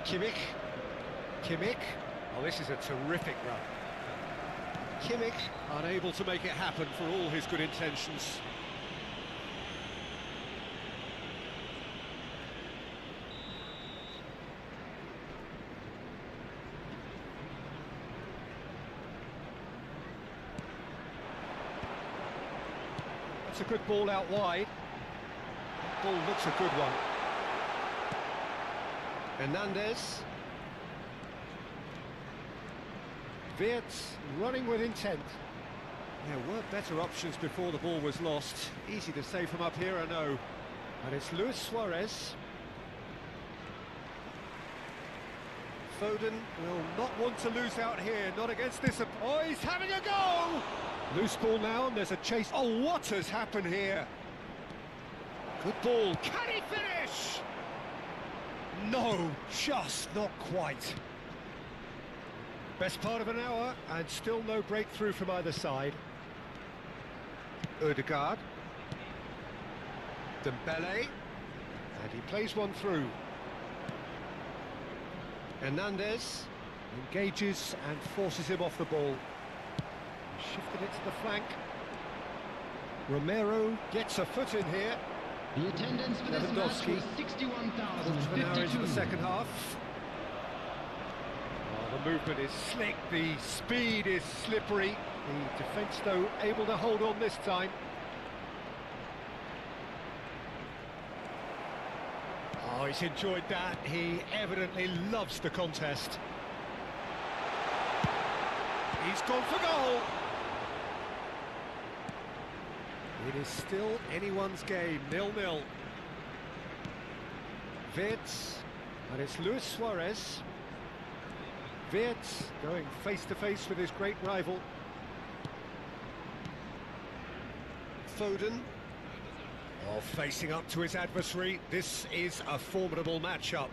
Kimmich. Kimmich. Oh, this is a terrific run. Kimmich unable to make it happen for all his good intentions. That's a good ball out wide. That ball looks a good one. Hernandez. Wirtz running with intent. There were better options before the ball was lost. Easy to say from up here, I know. And it's Luis Suarez. Foden will not want to lose out here, not against this. Oh, he's having a go! Loose ball now, and there's a chase. Oh, what has happened here? Good ball. Can he finish? No, just not quite. Best part of an hour, and still no breakthrough from either side. Odegaard. Dembele. And he plays one through. Hernandez engages and forces him off the ball. Shifted it to the flank. Romero gets a foot in here. The attendance for this match Lewandowski. was 61,052. Quarter of an hour into the second half. Oh, the movement is slick, the speed is slippery. The defence, though, able to hold on this time. Oh, he's enjoyed that. He evidently loves the contest. He's gone for goal. It is still anyone's game, 0-0. Wirtz, and it's Luis Suarez. Wirtz going face-to-face with his great rival. Foden. Oh, facing up to his adversary. This is a formidable matchup.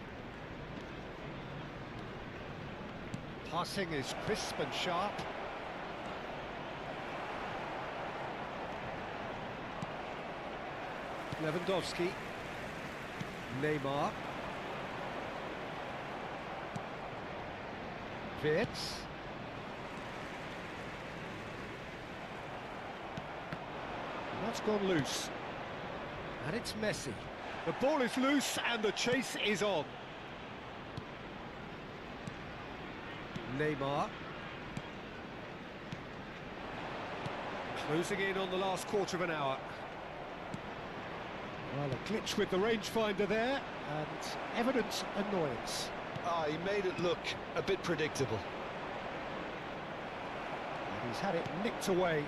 Passing is crisp and sharp. Lewandowski. Neymar. Wirtz. That's gone loose. And it's Messi. The ball is loose and the chase is on. Neymar. Closing in on the last quarter of an hour. Well, a glitch with the rangefinder there, and evident annoyance. Ah, he made it look a bit predictable. And he's had it nicked away.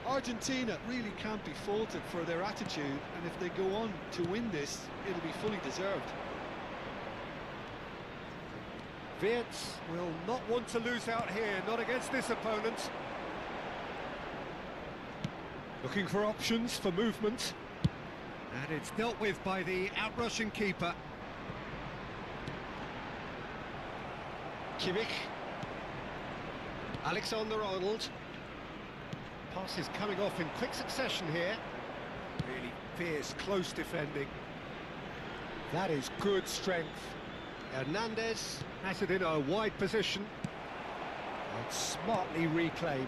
Argentina really can't be faulted for their attitude, and if they go on to win this, it'll be fully deserved. Wirtz will not want to lose out here, not against this opponent. Looking for options for movement. And it's dealt with by the outrushing keeper. Kimmich. Alexander-Arnold. Pass is coming off in quick succession here. Really fierce, close defending. That is good strength. Hernandez has it in a wide position. And smartly reclaimed.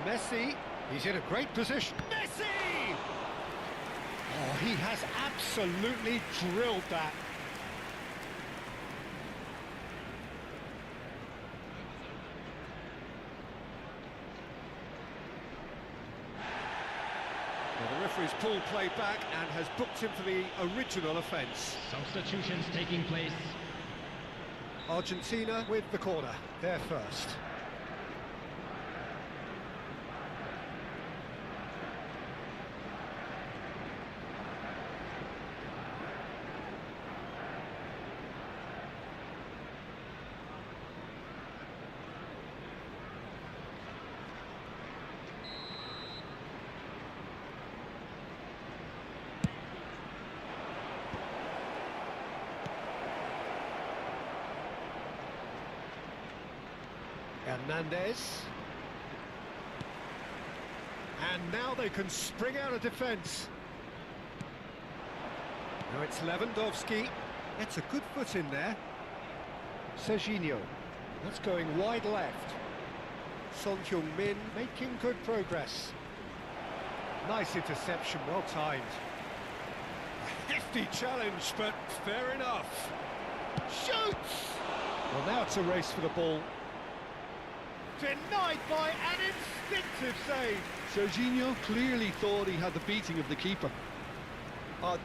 Messi, he's in a great position. Messi! Oh, he has absolutely drilled that. Well, the referee's pulled play back and has booked him for the original offence. Substitutions taking place. Argentina with the corner, they're first. Hernandez. And now they can spring out of defence. Now it's Lewandowski. That's a good foot in there. Serginho. That's going wide left. Son Heung-min making good progress. Nice interception, well timed. A hefty challenge, but fair enough. Shoots! Well, now it's a race for the ball. Denied by an instinctive save. Serginho clearly thought he had the beating of the keeper.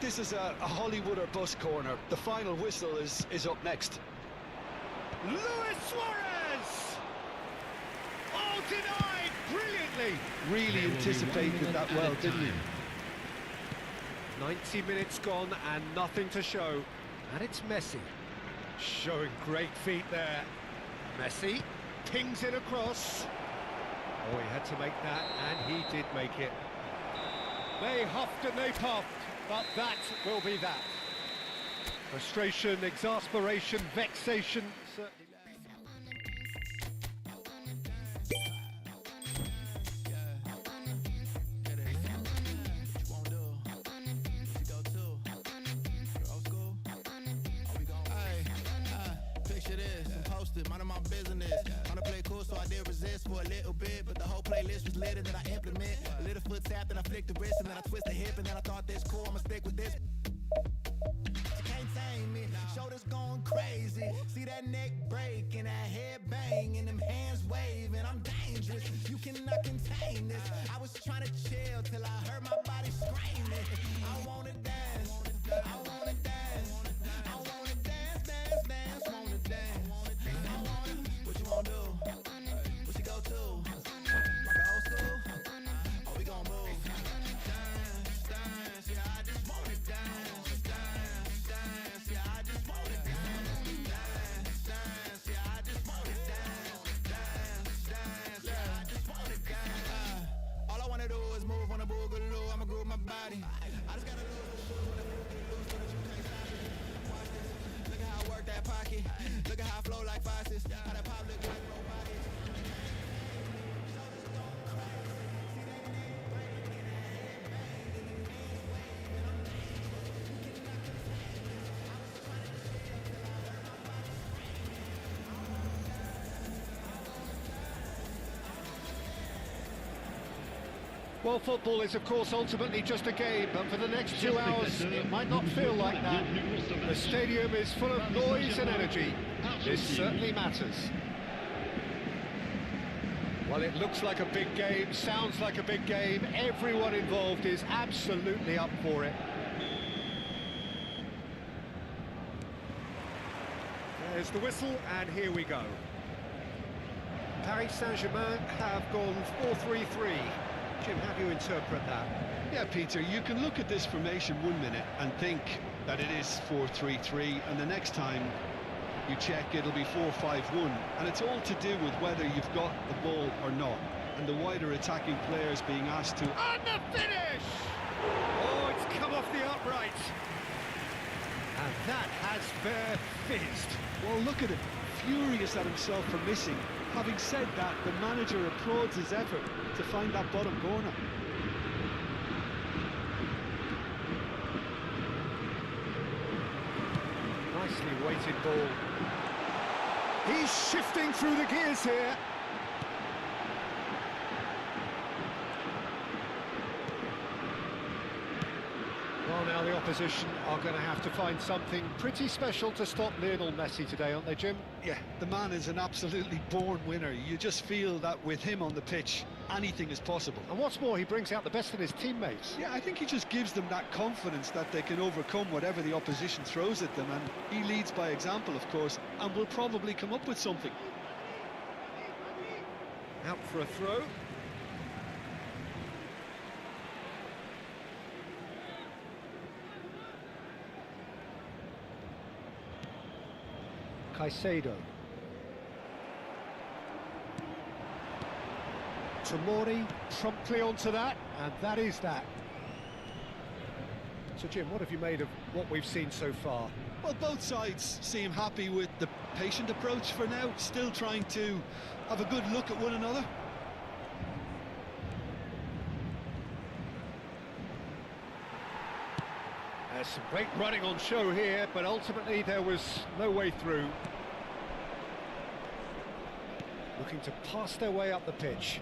This is a Hollywood or bust corner. The final whistle is up next. Luis Suarez! Oh, denied brilliantly. Really anticipated that well, didn't he? 90 minutes gone and nothing to show. And it's Messi. Showing great feet there. Messi pings it across. Oh, he had to make that, and he did make it. They huffed and they puffed, but that will be that. Frustration, exasperation, vexation, certainly. Mind my business. Wanna play cool, so I did resist for a little bit, but the whole playlist was lit and then I implement. A little foot tap, then I flick the wrist, and then I twist the hip, and then I thought this cool, I'ma stick with this. You can't say crazy. See that neck break and that head bang and them hands waving. I'm dangerous, you cannot contain this. I was trying to chill till I heard my body screaming. I wanna dance, I wanna dance, I wanna dance, dance, dance, wanna dance. I wanna, what you wanna do? What you go to? Rock a old school? Oh, we gon' move. Dance, dance, yeah, I just wanna dance, dance, dance, yeah, I just wanna dance, dance, dance, yeah, I just wanna dance, dance, dance, yeah, I just wanna dance. All I wanna do is move on a boogaloo, I'ma groove my body. I just gotta lose the shoes when I lose, so that you can't stop it. Watch this, look at how I work that pocket, look at how I flow like faucets, how that pop look like robotics. Well, football is, of course, ultimately just a game, but for the next 2 hours, it might not feel like that. The stadium is full of noise and energy. This certainly matters. Well, it looks like a big game, sounds like a big game. Everyone involved is absolutely up for it. There's the whistle, and here we go. Paris Saint-Germain have gone 4-3-3. Jim, how do you interpret that? Yeah, Peter, you can look at this formation 1 minute and think that it is 4-3-3, and the next time you check, it'll be 4-5-1, and it's all to do with whether you've got the ball or not, and the wider attacking players being asked to... And the finish! Oh, it's come off the upright. And that has fair fizzed. Well, look at him, furious at himself for missing. Having said that, the manager applauds his effort to find that bottom corner. Nicely weighted ball. He's shifting through the gears here. Well, now the opposition are going to have to find something pretty special to stop Lionel Messi today, aren't they, Jim? Yeah, the man is an absolutely born winner. You just feel that with him on the pitch, anything is possible. And what's more, he brings out the best in his teammates. Yeah, I think he just gives them that confidence that they can overcome whatever the opposition throws at them, and he leads by example, of course, and will probably come up with something. Out for a throw. Caicedo. Tomori promptly onto that, and that is that. So, Jim, what have you made of what we've seen so far? Well, both sides seem happy with the patient approach for now, still trying to have a good look at one another. There's some great running on show here, but ultimately there was no way through. Looking to pass their way up the pitch.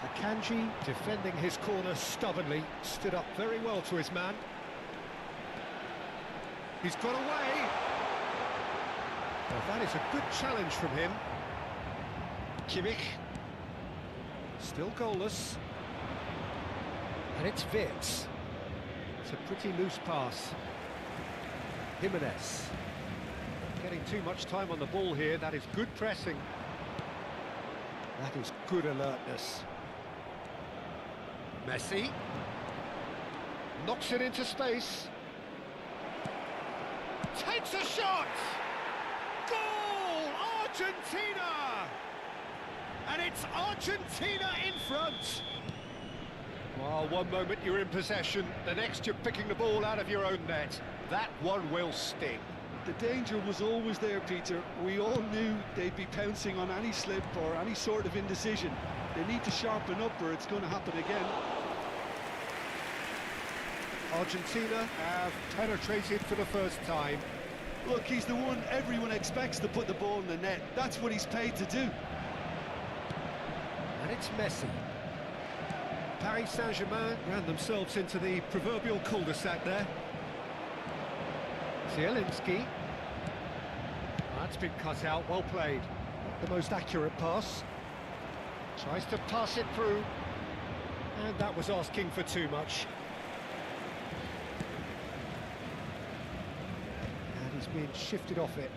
Akanji defending his corner stubbornly, stood up very well to his man. He's got away. Well, that is a good challenge from him. Kimmich. Still goalless. And it's Wirtz. It's a pretty loose pass. Jimenez. Not getting too much time on the ball here. That is good pressing. That is good alertness. Messi. Knocks it into space. Takes a shot! Goal! Argentina! And it's Argentina in front! Well, one moment you're in possession, the next you're picking the ball out of your own net. That one will sting. The danger was always there, Peter. We all knew they'd be pouncing on any slip or any sort of indecision. They need to sharpen up or it's going to happen again. Argentina have penetrated for the first time. Look, he's the one everyone expects to put the ball in the net. That's what he's paid to do. And it's Messi. Paris Saint-Germain ran themselves into the proverbial cul-de-sac there. Zielinski. That's been cut out, well played. Not the most accurate pass. Tries to pass it through. And that was asking for too much. And he's being shifted off it.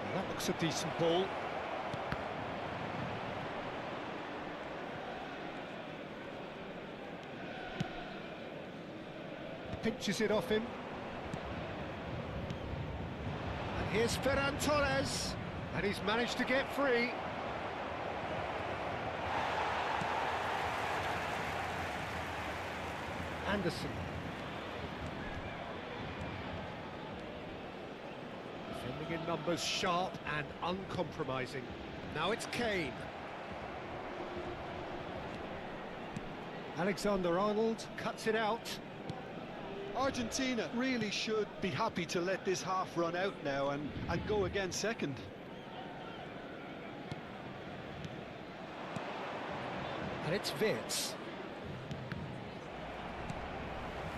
Well, that looks a decent ball. Pinches it off him. And here's Ferran Torres. And he's managed to get free. Anderson. Defending in numbers, sharp and uncompromising. Now it's Kane. Alexander-Arnold cuts it out. Argentina really should be happy to let this half run out now and go again second. And it's Wirtz.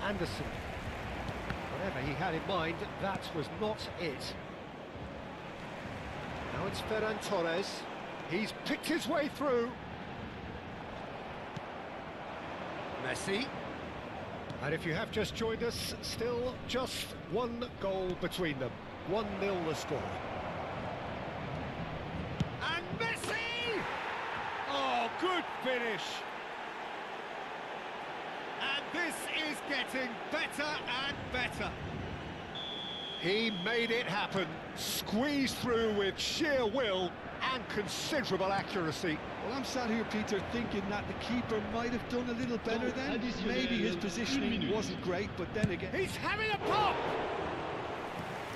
Anderson. Whatever he had in mind, that was not it. Now it's Ferran Torres. He's picked his way through. Messi. And if you have just joined us, still just one goal between them. 1-0 the score. And Messi! Oh, good finish. And this is getting better and better. He made it happen. Squeezed through with sheer will and considerable accuracy. Well, I'm sat here, Peter, thinking that the keeper might have done a little better then. Maybe his positioning wasn't great, but then again... He's having a pop!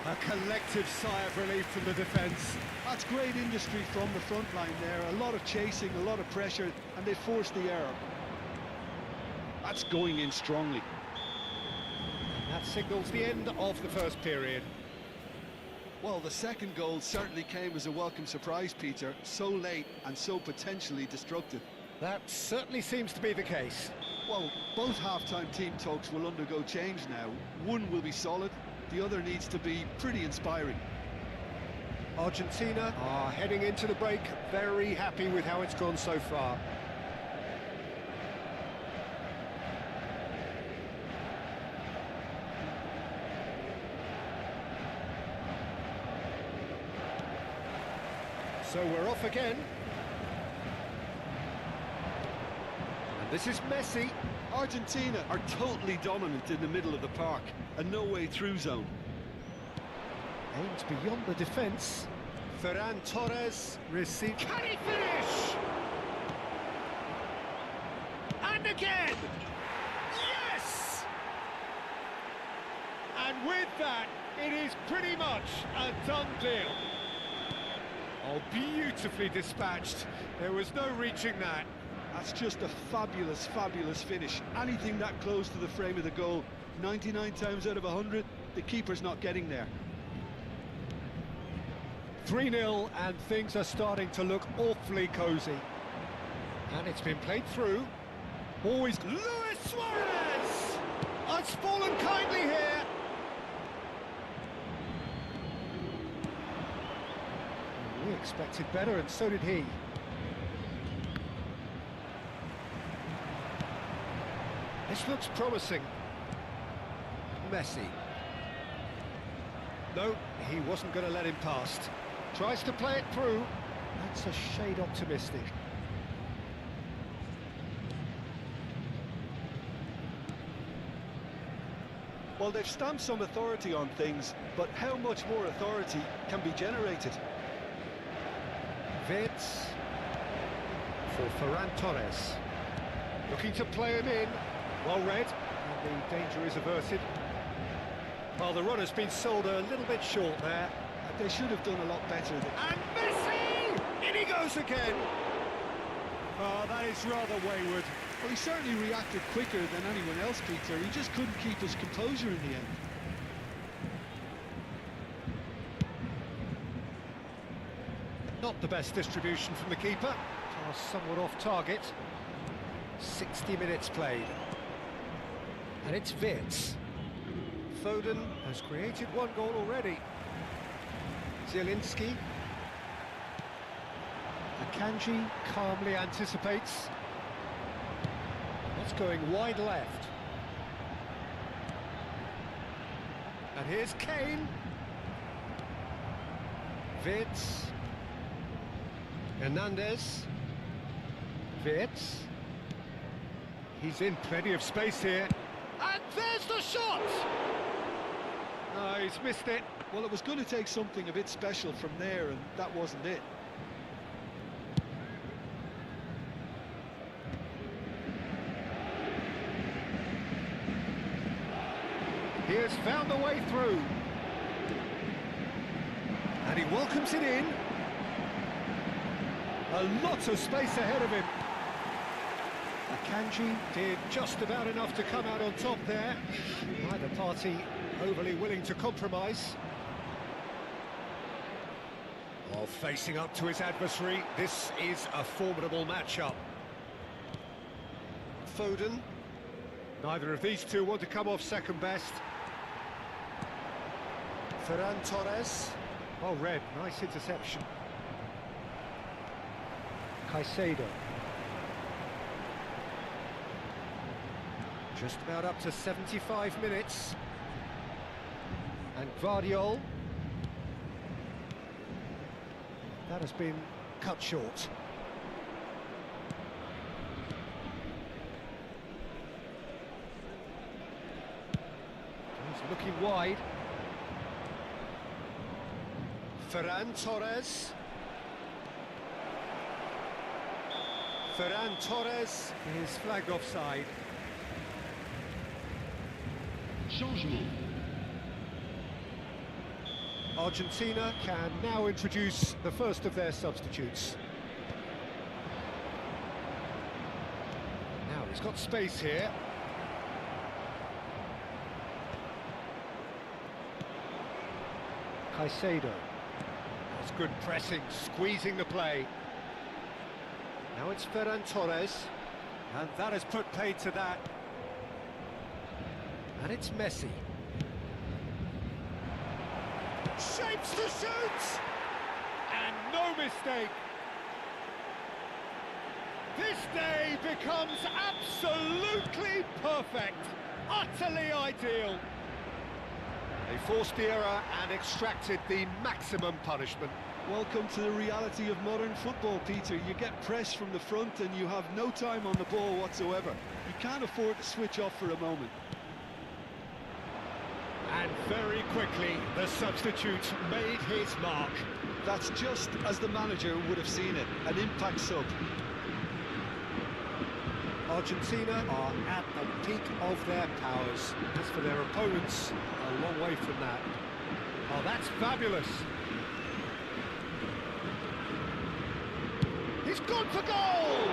A collective sigh of relief from the defence. That's great industry from the front line there. A lot of chasing, a lot of pressure, and they forced the error. That's going in strongly. And that signals the end of the first period. Well, the second goal certainly came as a welcome surprise, Peter. So late and so potentially destructive. That certainly seems to be the case. Well, both half-time team talks will undergo change now. One will be solid, the other needs to be pretty inspiring. Argentina are heading into the break very happy with how it's gone so far. So we're off again. And this is Messi. Argentina are totally dominant in the middle of the park. A no-way-through zone. Aims beyond the defence. Ferran Torres receives. Can he finish? And again! Yes! And with that, it is pretty much a done deal. Oh, beautifully dispatched. There was no reaching that. That's just a fabulous, fabulous finish. Anything that close to the frame of the goal, 99 times out of 100, the keeper's not getting there. 3-0, and things are starting to look awfully cosy. And it's been played through. Always Luis Suarez! It's fallen kindly here. We expected better, and so did he. This looks promising. Messi. No, he wasn't going to let him past. Tries to play it through. That's a shade optimistic. Well, they've stamped some authority on things, but how much more authority can be generated? Wirtz for Ferran Torres. Looking to play him in. Well read, and the danger is averted. Well, the run has been sold a little bit short there. They should have done a lot better. And Messi! In he goes again! Oh, that is rather wayward. Well, he certainly reacted quicker than anyone else, Peter. He just couldn't keep his composure in the end. Not the best distribution from the keeper. Pass somewhat off target. 60 minutes played. And it's Wirtz. Foden has created one goal already. Zielinski. Akanji calmly anticipates. That's going wide left. And here's Kane. Wirtz. Hernandez. Wirtz. He's in plenty of space here. And there's the shot! No, he's missed it. Well, it was going to take something a bit special from there, and that wasn't it. He has found the way through. And he welcomes it in. A lot of space ahead of him. Akanji did just about enough to come out on top there. Neither party overly willing to compromise. While facing up to his adversary, this is a formidable matchup. Foden. Neither of these two want to come off second best. Ferran Torres. Oh, Red, nice interception. Caicedo. Just about up to 75 minutes. And Guardiol. That has been cut short. He's looking wide. Ferran Torres. Ferran Torres is flagged offside. Changement. Argentina can now introduce the first of their substitutes. Now he's got space here. Caicedo. That's good pressing, squeezing the play. Now it's Ferran Torres, and that has put paid to that. And it's Messi. Shapes to shoot! And no mistake. This day becomes absolutely perfect, utterly ideal. They forced the error and extracted the maximum punishment. Welcome to the reality of modern football, Peter. You get press from the front and you have no time on the ball whatsoever. You can't afford to switch off for a moment. And very quickly, the substitute made his mark. That's just as the manager would have seen it, an impact sub. Argentina are at the peak of their powers. As for their opponents, a long way from that. Oh, that's fabulous. He's gone for goal!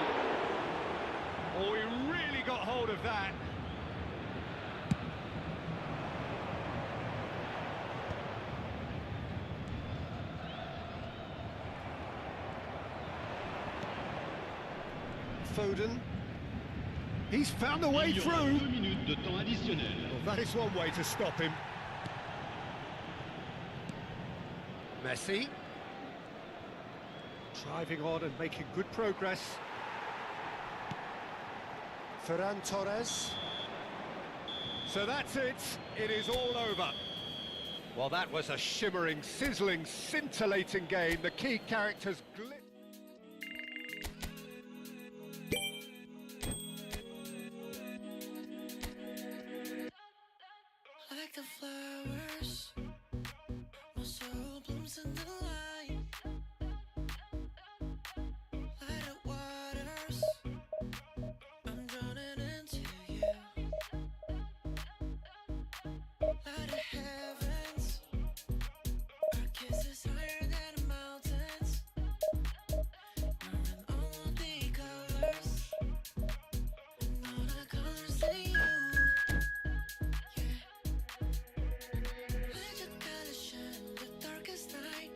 Oh, he really got hold of that. Foden. He's found the way through. 2 minutes de temps additionnel. Well, that is one way to stop him. Messi. Driving on and making good progress. Ferran Torres. So that's it. It is all over. Well, that was a shimmering, sizzling, scintillating game. The key characters glittered. Like the flowers, my soul blooms in the light. Light up waters, I'm drowning into you. Light of heavens, our kiss is higher than the mountains. We're in all the colors, and all the colors in you. Let your color shine the darkest night.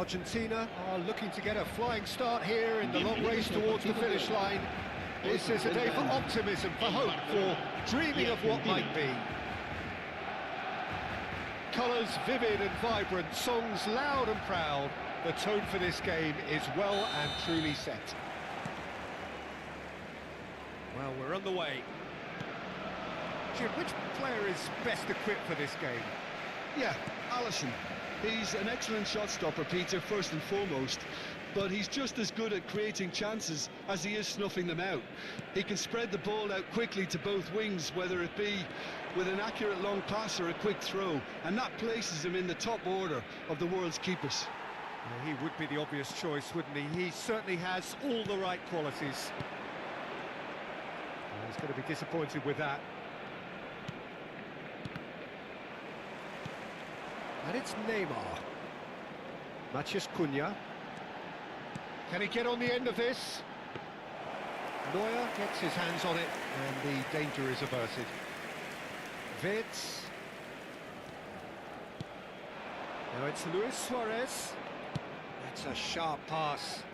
Argentina are looking to get a flying start here in the long race towards the finish line. This is a day for optimism, for hope, for dreaming of what might be. Colours vivid and vibrant, songs loud and proud. The tone for this game is well and truly set. Well, we're on the way. Jim, which player is best equipped for this game? Yeah, Alisson. He's an excellent shot stopper, Peter, first and foremost, but he's just as good at creating chances as he is snuffing them out. He can spread the ball out quickly to both wings, whether it be with an accurate long pass or a quick throw, and that places him in the top order of the world's keepers. Well, he would be the obvious choice, wouldn't he? He certainly has all the right qualities. Well, he's going to be disappointed with that. And it's Neymar. Matheus Cunha. Can he get on the end of this? Neuer gets his hands on it, and the danger is averted. Wirtz. Now it's Luis Suarez. That's a sharp pass.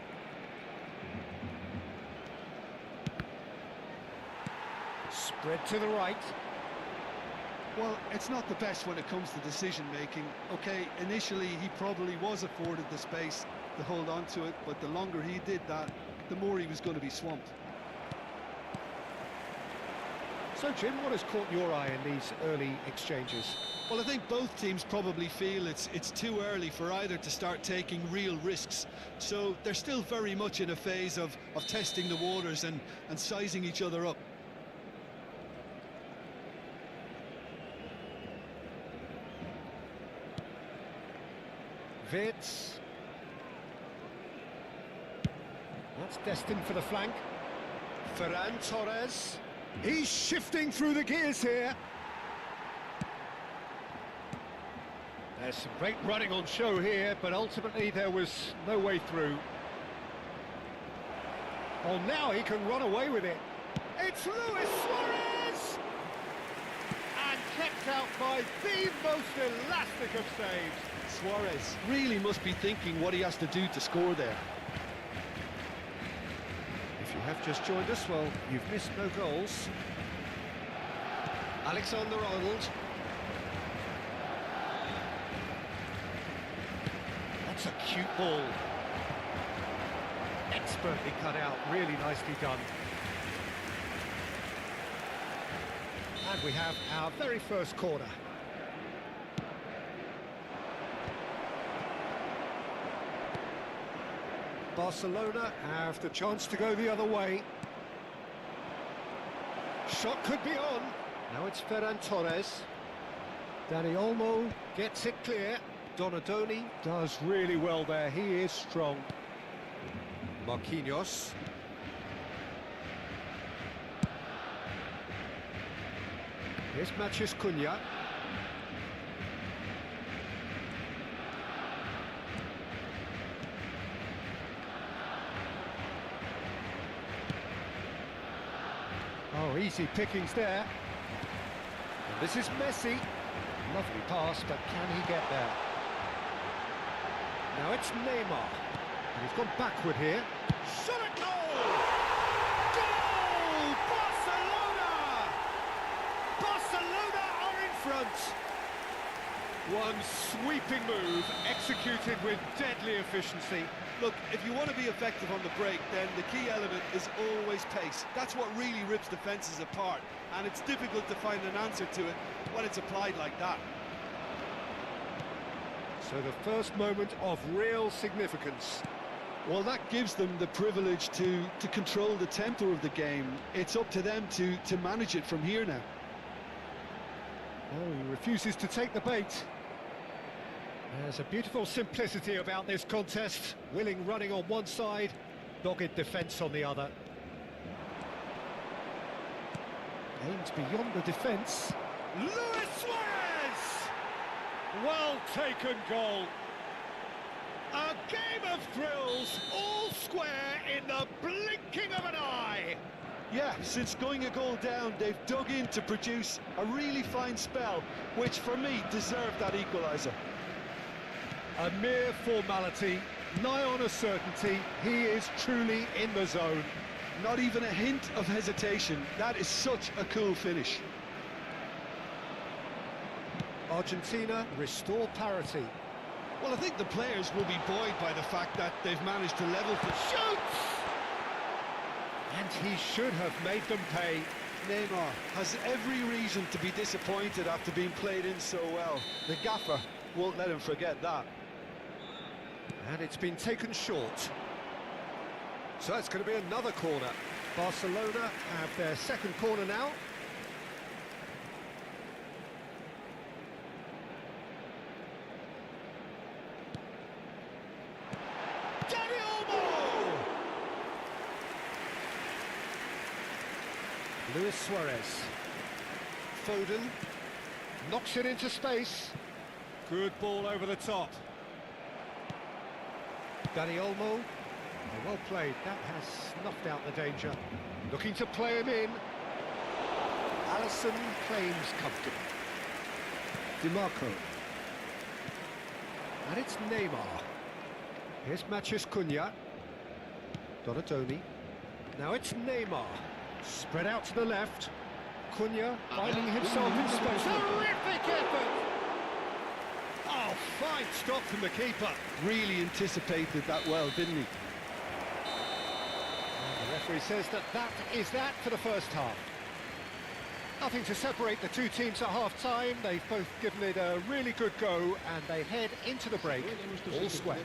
Spread to the right. Well, it's not the best when it comes to decision-making. Okay, initially he probably was afforded the space to hold on to it, but the longer he did that, the more he was going to be swamped. So, Jim, what has caught your eye in these early exchanges? Well, I think both teams probably feel it's too early for either to start taking real risks. So they're still very much in a phase of testing the waters and sizing each other up. Wirtz. That's destined for the flank. Ferran Torres. He's shifting through the gears here. There's some great running on show here, but ultimately there was no way through. Oh, now he can run away with it. It's Luis Suarez! And kept out by the most elastic of saves. Suarez really must be thinking what he has to do to score there. If you have just joined us, well, you've missed no goals. Alexander-Arnold. That's a cute ball. Expertly cut out, really nicely done. And we have our very first corner. Barcelona have the chance to go the other way. Shot could be on. Now it's Ferran Torres. Dani Olmo gets it clear. Donadoni does really well there. He is strong. Marquinhos. Here's Matheus Cunha. Oh, easy pickings there. And this is Messi. Lovely pass, but can he get there? Now it's Neymar. And he's gone backward here. Shot at goal! Goal! Barcelona! Barcelona are in front. One sweeping move, executed with deadly efficiency. Look, if you want to be effective on the break, then the key element is always pace. That's what really rips defences apart, and it's difficult to find an answer to it when it's applied like that. So the first moment of real significance. Well, that gives them the privilege to control the tempo of the game. It's up to them to manage it from here now. Oh, he refuses to take the bait. There's a beautiful simplicity about this contest. Willing running on one side, dogged defence on the other. Aims beyond the defence. Luis Suarez! Well taken goal. A game of thrills, all square in the blinking of an eye. Yeah, since going a goal down, they've dug in to produce a really fine spell, which for me deserved that equaliser. A mere formality, nigh on a certainty, he is truly in the zone. Not even a hint of hesitation. That is such a cool finish. Argentina restore parity. Well, I think the players will be buoyed by the fact that they've managed to level the Shoots! And he should have made them pay. Neymar has every reason to be disappointed after being played in so well. The gaffer won't let him forget that. And it's been taken short. So it's going to be another corner. Barcelona have their second corner now. Luis Suarez. Foden knocks it into space. Good ball over the top. Dani Olmo. Well played. That has snuffed out the danger. Looking to play him in. Alisson claims comfortable. DiMarco. And it's Neymar. Here's Matheus Cunha. Donatoni. Now it's Neymar. Spread out to the left. Cunha finding himself in space. Terrific effort! Oh, fine stop from the keeper. Really anticipated that well, didn't he? And the referee says that is that for the first half. Nothing to separate the two teams at half-time. They've both given it a really good go, and they head into the break all square.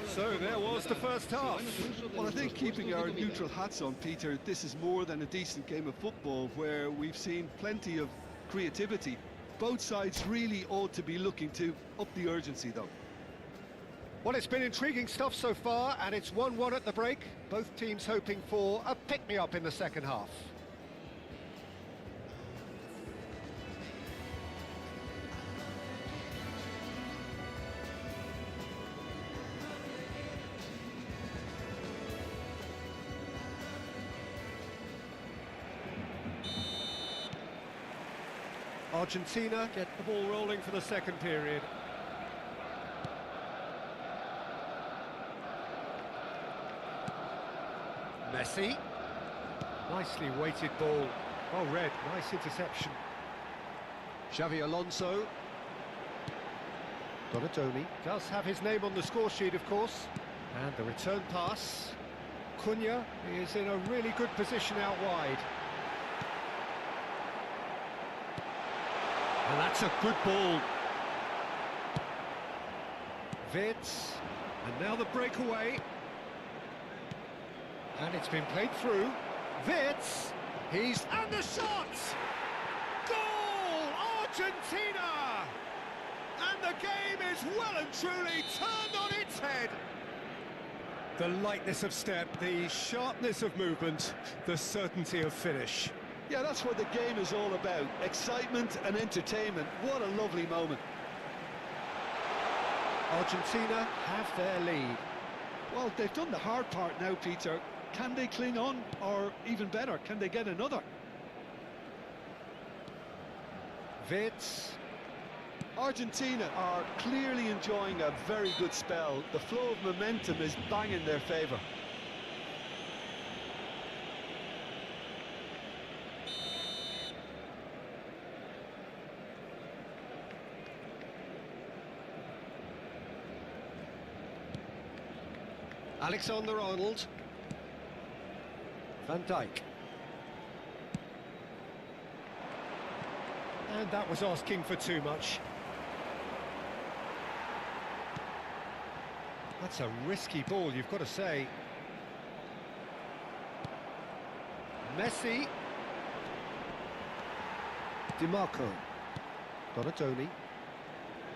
So there was the first half. Well, I think keeping our neutral hats on, Peter, this is more than a decent game of football where we've seen plenty of creativity. Both sides really ought to be looking to up the urgency, though. Well, it's been intriguing stuff so far, and it's 1-1 at the break. Both teams hoping for a pick-me-up in the second half. Argentina get the ball rolling for the second period. Messi. Nicely weighted ball. Well read, nice interception. Xavi Alonso. Donatoni does have his name on the score sheet, of course. And the return pass. Cunha is in a really good position out wide. And that's a good ball. Wirtz, and now the breakaway. And it's been played through. Wirtz, and the shot! Goal! Argentina! And the game is well and truly turned on its head. The lightness of step, the sharpness of movement, the certainty of finish. Yeah, that's what the game is all about. Excitement and entertainment. What a lovely moment. Argentina have their lead. Well, they've done the hard part now, Peter. Can they cling on? Or even better, can they get another? Wirtz. Argentina are clearly enjoying a very good spell. The flow of momentum is bang in their favour. Alexander-Arnold. Van Dijk. And that was asking for too much. That's a risky ball, you've got to say. Messi. DiMarco. Donatoni.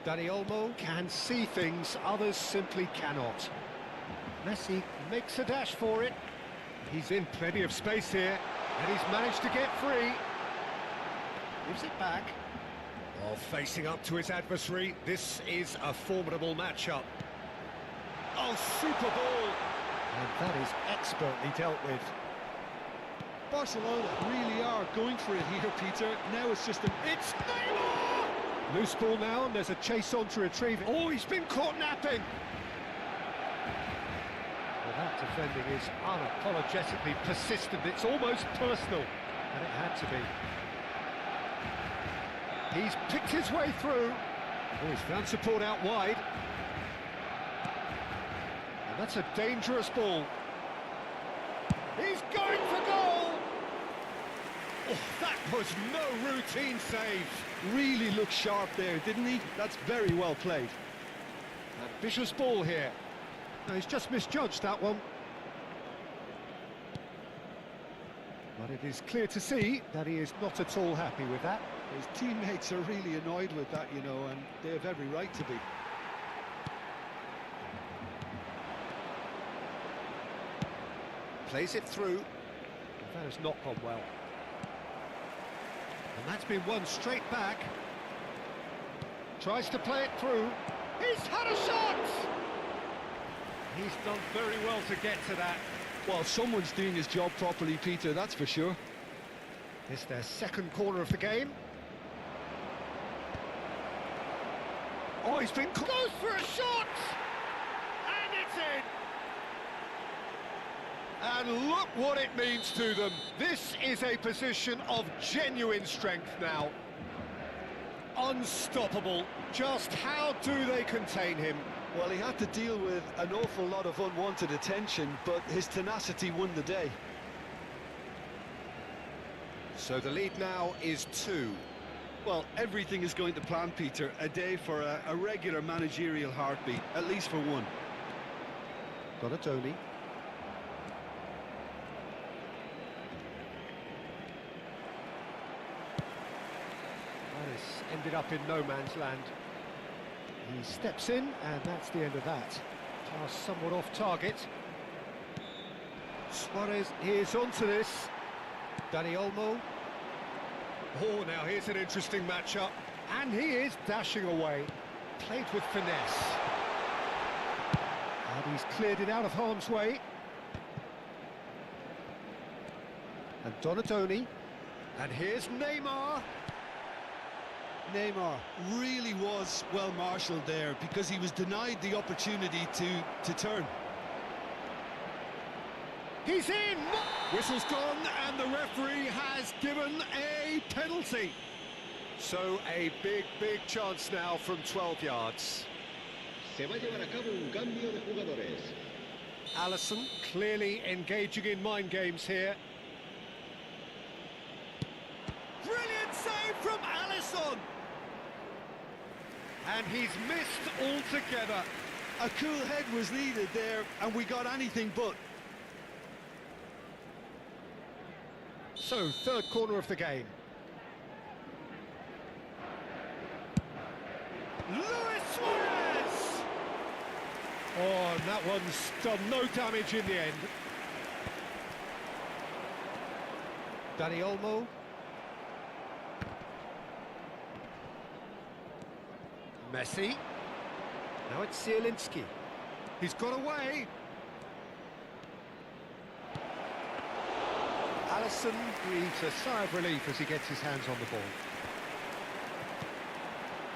Dani Olmo can see things others simply cannot. Messi makes a dash for it. He's in plenty of space here, and he's managed to get free. Gives it back. Oh, facing up to his adversary. This is a formidable matchup. Oh, super ball! And that is expertly dealt with. Barcelona really are going for it here, Peter. Now it's just It's Neymar! Loose ball now, and there's a chase on to retrieve it. Oh, he's been caught napping! Well, that defending is unapologetically persistent. It's almost personal, and it had to be. He's picked his way through. Oh, he's found support out wide. And that's a dangerous ball. He's going for goal! Oh, that was no routine save. Really looked sharp there, didn't he? That's very well played. Ambitious ball here. No, he's just misjudged that one. But it is clear to see that he is not at all happy with that. His teammates are really annoyed with that, you know, and they have every right to be. Plays it through. That has not gone well. And that's been won straight back. Tries to play it through. He's had a shot! He's done very well to get to that. Well, someone's doing his job properly, Peter, that's for sure. It's their second corner of the game. Oh, he's been close for a shot! And it's in! And look what it means to them. This is a position of genuine strength now. Unstoppable. Just how do they contain him? Well, he had to deal with an awful lot of unwanted attention, but his tenacity won the day. So the lead now is 2. Well, everything is going to plan, Peter. A day for a regular managerial heartbeat, at least for one. Donatoni. This ended up in no man's land. He steps in, and that's the end of that. Pass somewhat off target. Suarez is onto this. Dani Olmo. Oh, now here's an interesting matchup. And he is dashing away. Played with finesse. And he's cleared it out of harm's way. And Donatoni. And here's Neymar. Neymar really was well marshalled there because he was denied the opportunity to turn. He's in! Whistle's gone, and the referee has given a penalty. So a big, big chance now from 12 yards. Se va a llevar a cabo un cambio de jugadores. Alisson clearly engaging in mind games here. Brilliant save from Alisson! And he's missed altogether. A cool head was needed there, and we got anything but. So, third corner of the game. Luis Suarez! Oh, and that one's done no damage in the end. Dani Olmo. Messi. Now it's Zielinski. He's got away. Alisson breathes a sigh of relief as he gets his hands on the ball.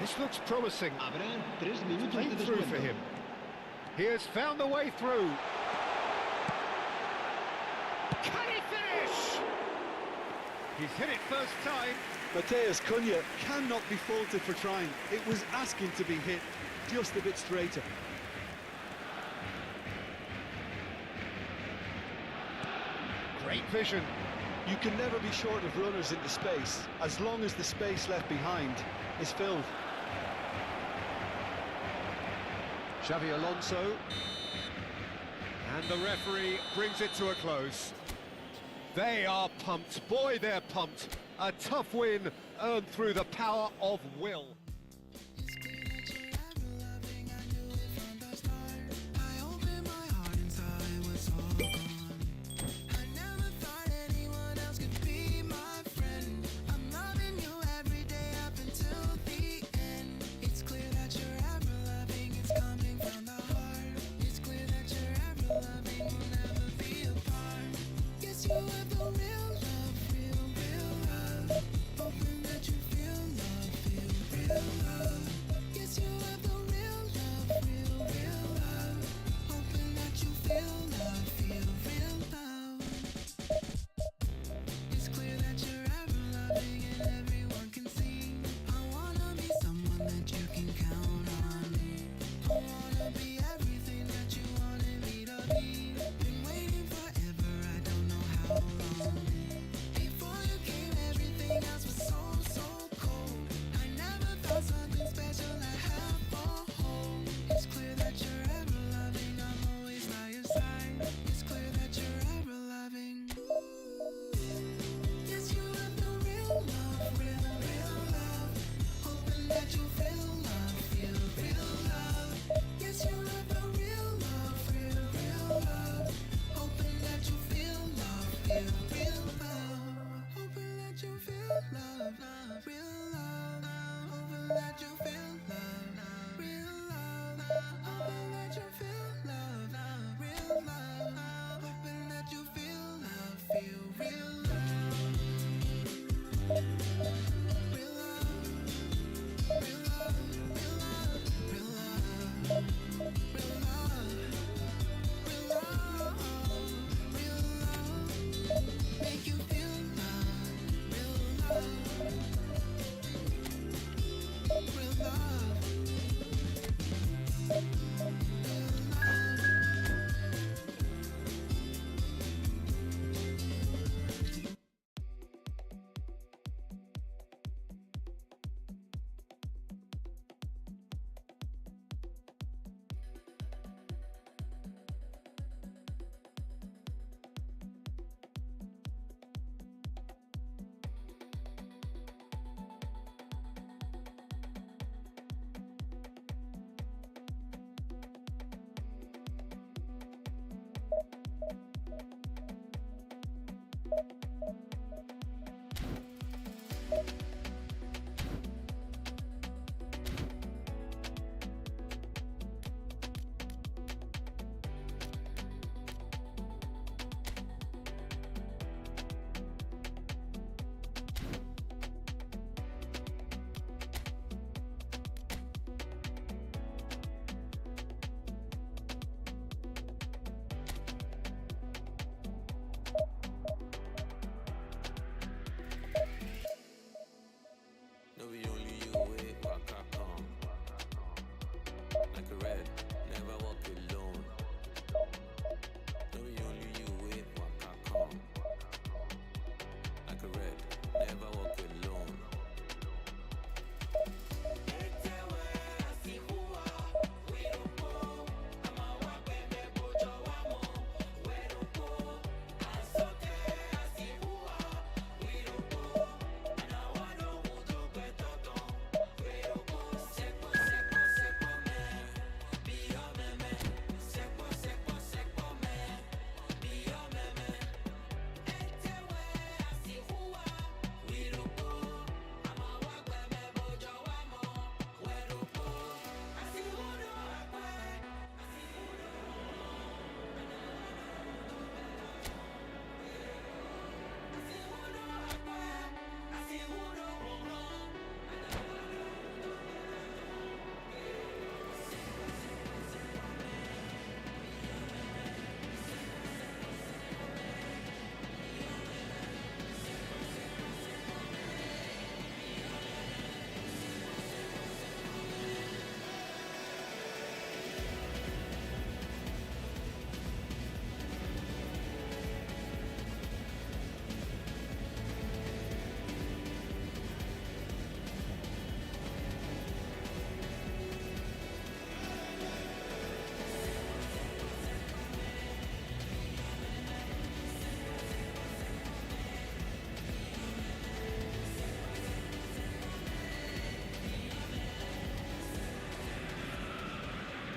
This looks promising. Habrá 3 minutos Playing de through descuento. for him. He has found the way through. Can he finish? He's hit it first time. Mateus Cunha cannot be faulted for trying. It was asking to be hit just a bit straighter. Great vision. You can never be short of runners into space, as long as the space left behind is filled. Xavi Alonso. And the referee brings it to a close. They are pumped. Boy, they're pumped. A tough win earned through the power of will. It's clear that you're ever loving. I knew it from the start. I opened my heart inside was all gone. I never thought anyone else could be my friend. I'm loving you every day up until the end. It's clear that you're ever loving. It's coming from the heart. It's clear that you're ever loving. We'll never be apart. Yes, you have the real love, real love. Hoping that you feel love, feel real love, love, real love, hoping that you feel love, real love, hoping that you feel love, real love, hoping that you feel love, feel real love, real love, real love, real love, real love, real love, real love, real love, make you feel love, real love, real love, real love. No, be only you wait, waka come. Like a red, never walk alone. No, be only you wait, waka come. Like a red, never walk alone.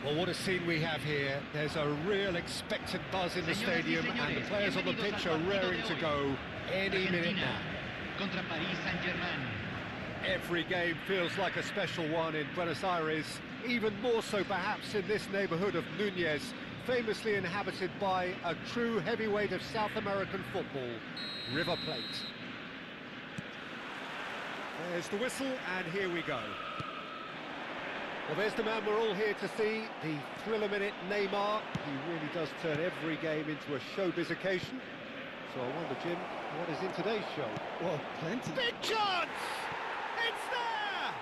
Well, what a scene we have here. There's a real expectant buzz in the stadium, and the players on the pitch are raring to go any minute now. Contra Paris Saint-Germain. Every game feels like a special one in Buenos Aires, even more so perhaps in this neighborhood of Núñez, famously inhabited by a true heavyweight of South American football, River Plate. There's the whistle, and here we go. Well, there's the man we're all here to see, the thriller-minute Neymar. He really does turn every game into a showbiz occasion. So I wonder, Jim, what is in today's show? Well, plenty. Big chance! It's there!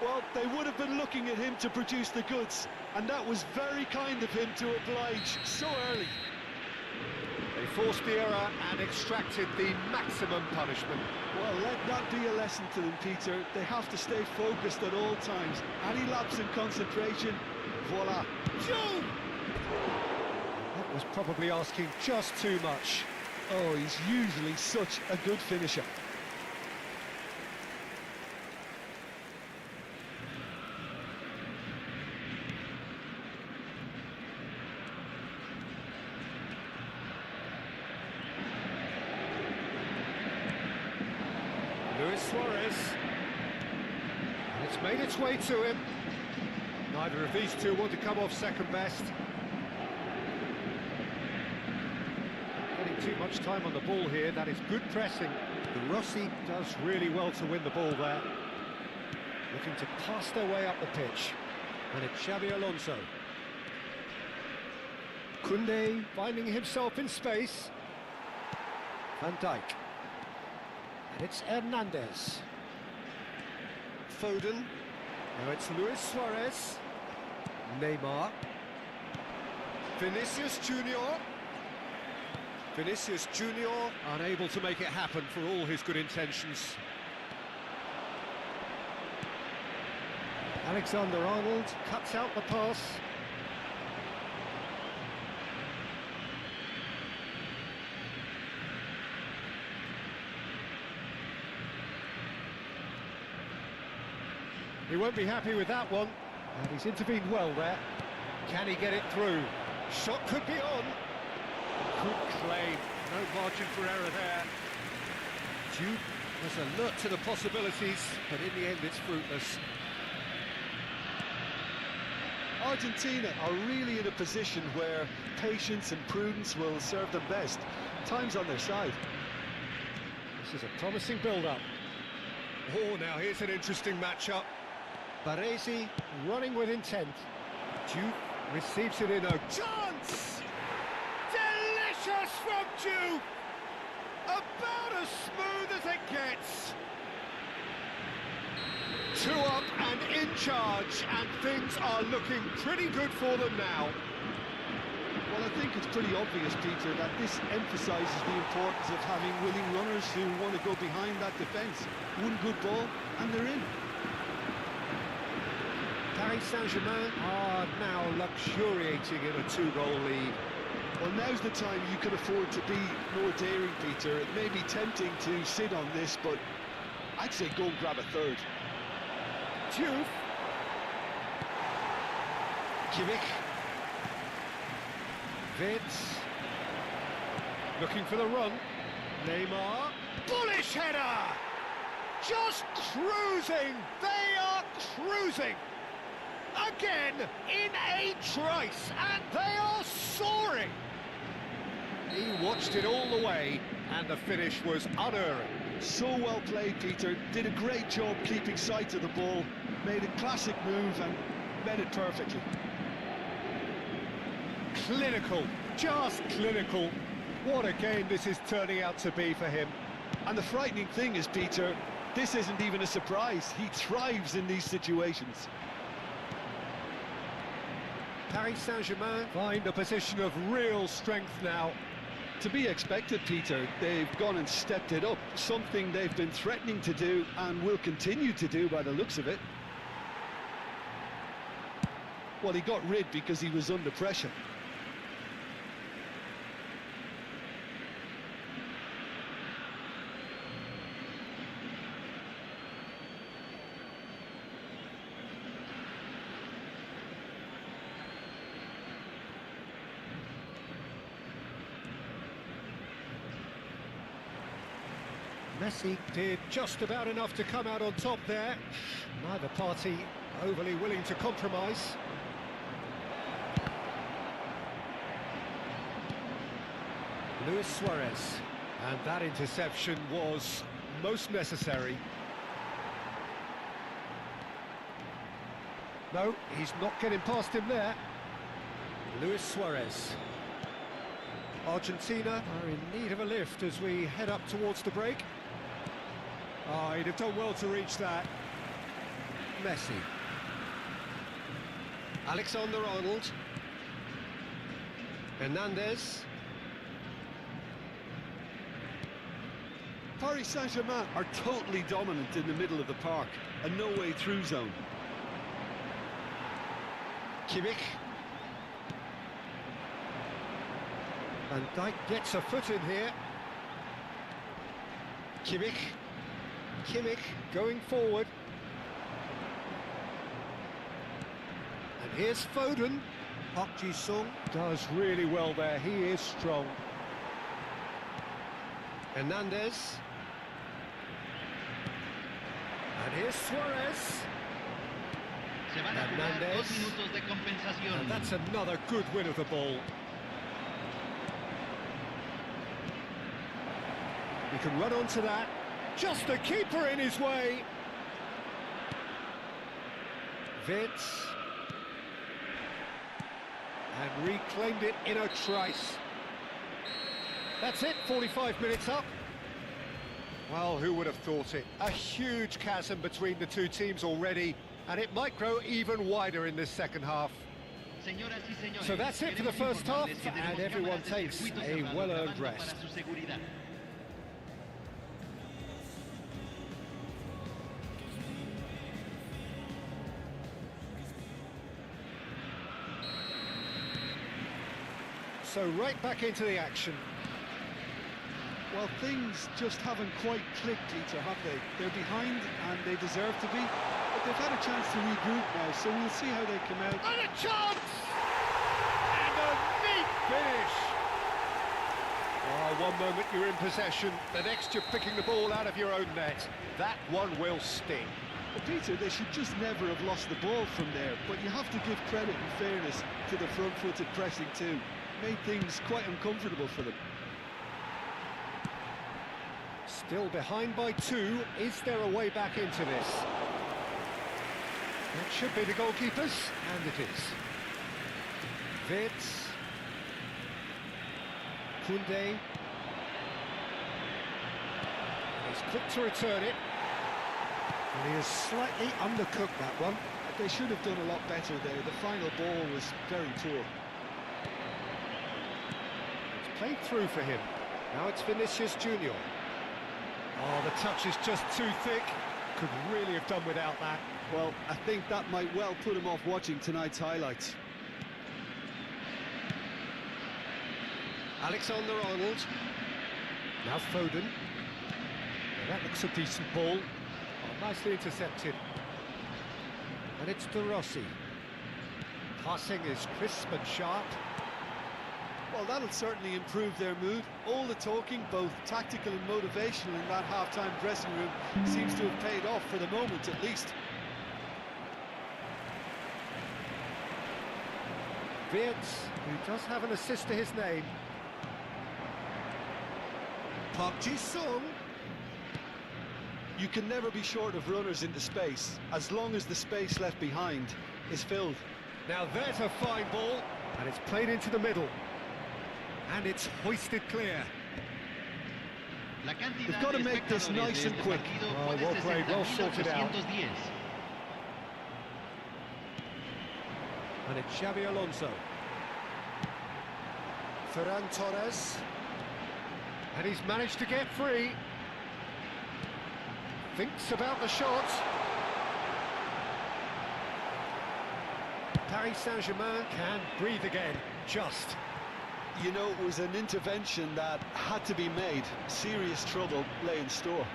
Well, they would have been looking at him to produce the goods, and that was very kind of him to oblige so early. They forced the error and extracted the maximum punishment. Well, let that be a lesson to them, Peter. They have to stay focused at all times. Any lapse in concentration, voila. Joe! That was probably asking just too much. Oh, he's usually such a good finisher. Luis Suarez. And it's made its way to him. Neither of these two want to come off second best. Getting too much time on the ball here, that is good pressing. The Rossi does really well to win the ball there. Looking to pass their way up the pitch. And it's Xabi Alonso. Koundé finding himself in space. Van Dijk. And it's Hernandez. Foden. Now it's Luis Suarez. Neymar. Vinicius Junior. Vinicius Junior unable to make it happen for all his good intentions. Alexander-Arnold cuts out the pass. He won't be happy with that one, and he's intervened well there. Can he get it through? Shot could be on. Good claim, no margin for error there. Jude was alert to the possibilities, but in the end it's fruitless. Argentina are really in a position where patience and prudence will serve them best. Time's on their side. This is a promising build-up. Oh, now here's an interesting matchup. Baresi running with intent. Jude receives it in a chance! Delicious from Jude! About as smooth as it gets. 2 up and in charge, and things are looking pretty good for them now. Well, I think it's pretty obvious, Peter, that this emphasises the importance of having willing runners who want to go behind that defence. One good ball, and they're in. Paris Saint-Germain are now luxuriating in a 2-goal lead. Well, now's the time you can afford to be more daring, Peter. It may be tempting to sit on this, but I'd say go and grab a third. Juve. Kimmich. Vitz. Looking for the run. Neymar. Bullish header! Just cruising! They are cruising! Again, in a trice, and they are soaring! He watched it all the way, and the finish was unerring. So well played, Peter. Did a great job keeping sight of the ball. Made a classic move and met it perfectly. Clinical, just clinical. What a game this is turning out to be for him. And the frightening thing is, Peter, this isn't even a surprise. He thrives in these situations. Paris Saint-Germain find a position of real strength now. To be expected, Peter. They've gone and stepped it up, something they've been threatening to do and will continue to do by the looks of it. Well, he got rid because he was under pressure. Messi did just about enough to come out on top there. Neither party overly willing to compromise. Luis Suarez, and that interception was most necessary. No, he's not getting past him there. Luis Suarez. Argentina are in need of a lift as we head up towards the break. Oh, he'd have done well to reach that. Messi. Alexander-Arnold. Hernandez. Paris Saint-Germain are totally dominant in the middle of the park, a no-way through zone. Kimmich. Van Dijk gets a foot in here. Kimmich. Kimmich going forward. And here's Foden. Park Ji-sung does really well there. He is strong. Hernandez. And here's Suarez. Se van a jugar Hernandez. 2 minutos de compensación. And that's another good win of the ball. He can run onto that. Just the keeper in his way. Vitz. And reclaimed it in a trice. That's it, 45 minutes up. Well, who would have thought it? A huge chasm between the two teams already, and it might grow even wider in this second half. Señoras y señores, So that's it for the queremos first half, informarles que and tenemos everyone cámaras de takes circuito a cerrado well-earned grabando rest. para su seguridad. So right back into the action. Well, things just haven't quite clicked, Peter, have they? They're behind and they deserve to be, but they've had a chance to regroup now, so we'll see how they come out. And a chance! And a neat finish! Oh, one moment you're in possession, the next you're picking the ball out of your own net. That one will sting. Well, Peter, they should just never have lost the ball from there, but you have to give credit and fairness to the front-footed pressing too. Made things quite uncomfortable for them. Still behind by 2. Is there a way back into this? That should be the goalkeepers, and it is. Vitz. Koundé. He's quick to return it. And he has slightly undercooked that one. They should have done a lot better there. The final ball was very poor. It's played through for him. Now it's Vinicius Junior. Oh, the touch is just too thick. Could really have done without that. Well, I think that might well put him off watching tonight's highlights. Alexander-Arnold. Now Foden. Now that looks a decent ball. Oh, nicely intercepted. And it's De Rossi. Passing is crisp and sharp. Well, that'll certainly improve their mood. All the talking, both tactical and motivational, in that half-time dressing room seems to have paid off for the moment, at least. Wirtz, who does have an assist to his name. Park Ji-sung. You can never be short of runners into space, as long as the space left behind is filled. Now there's a fine ball, and it's played into the middle. And it's hoisted clear. La cantidad They've got to de make this espectadores nice de and este quick. partido Oh, fue de well played, well sorted out. 60.810. And it's Xabi Alonso. Ferran Torres. And he's managed to get free. Thinks about the shot. Paris Saint-Germain can breathe again, just. You know, it was an intervention that had to be made. Serious trouble lay in store.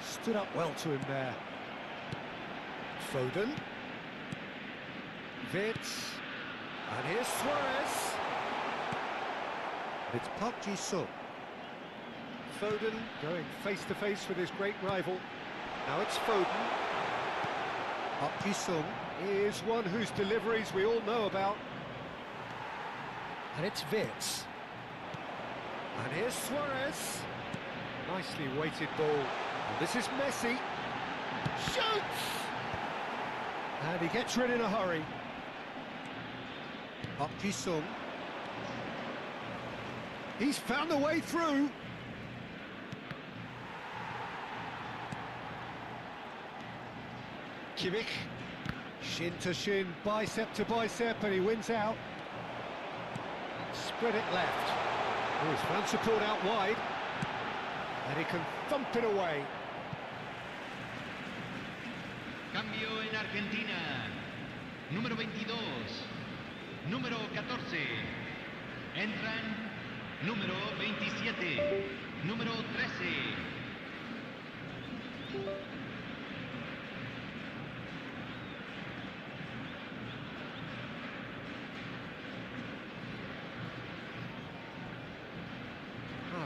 Stood up well to him there. Foden. Vitz. And here's Suarez. It's Park Ji-sung. Foden going face-to-face with his great rival. Now it's Foden. Park Ji-sung is one whose deliveries we all know about. And it's Vitz. And here's Suarez. Nicely weighted ball. And this is Messi. Shoots! And he gets rid in a hurry. Park Ji-sung. He's found a way through. Kimmich. Shin to shin, bicep to bicep, and he wins out. Spread it left. Oh, he's found support out wide. And he can thump it away. Cambio en Argentina. Número 22. Número 14. Entran número 27. Número 13.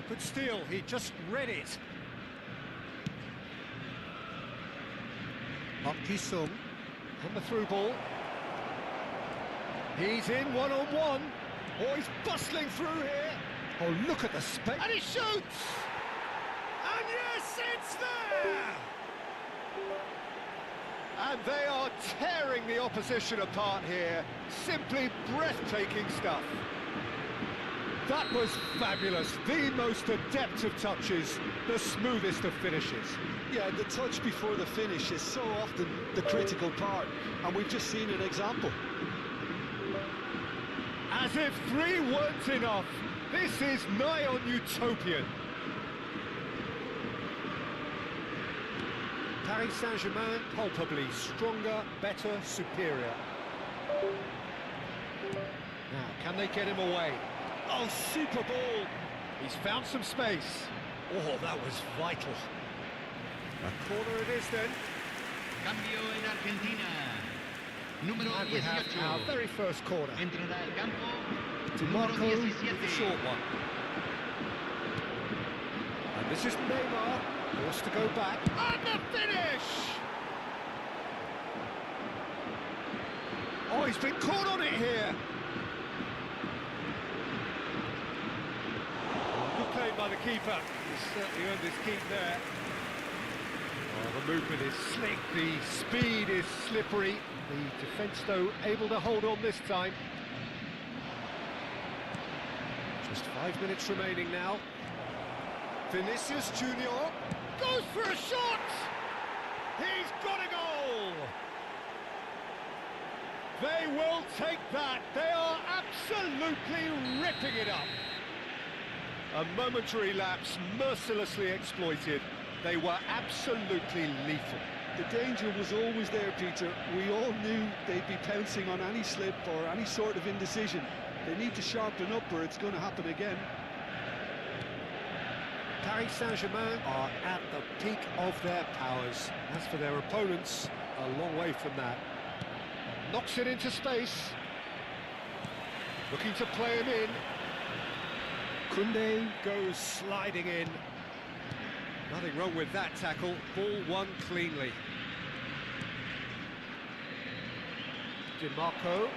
Good steal, he just read it. Park Ji-sung on the through ball. He's in one-on-one. Oh, he's bustling through here. Oh, look at the space. And he shoots! And yes, it's there! And they are tearing the opposition apart here. Simply breathtaking stuff. That was fabulous. The most adept of touches, the smoothest of finishes. Yeah, the touch before the finish is so often the critical part, and we've just seen an example. As if 3 weren't enough, this is nigh on utopian. Paris Saint-Germain, palpably stronger, better, superior. Now, can they get him away? Oh, super ball! He's found some space. Oh, that was vital. A corner it is then. Cambio en Argentina. Número And we have 18. our very first corner. Entrará al campo. To Número Marco with 17. the short one. And this is Neymar, forced to go back. And the finish! Oh, he's been caught on it here. Good play by the keeper. He's certainly earned his keep there. Oh, the movement is slick, the speed is slippery. The defence, though, able to hold on this time. Just 5 minutes remaining now. Vinicius Junior goes for a shot! He's got a goal! They will take that. They are absolutely ripping it up. A momentary lapse, mercilessly exploited. They were absolutely lethal. The danger was always there, Peter. We all knew they'd be pouncing on any slip or any sort of indecision. They need to sharpen up or it's going to happen again. Paris Saint-Germain are at the peak of their powers. As for their opponents, a long way from that. Knocks it into space. Looking to play him in. Koundé goes sliding in. Nothing wrong with that tackle. Ball won cleanly. DiMarco.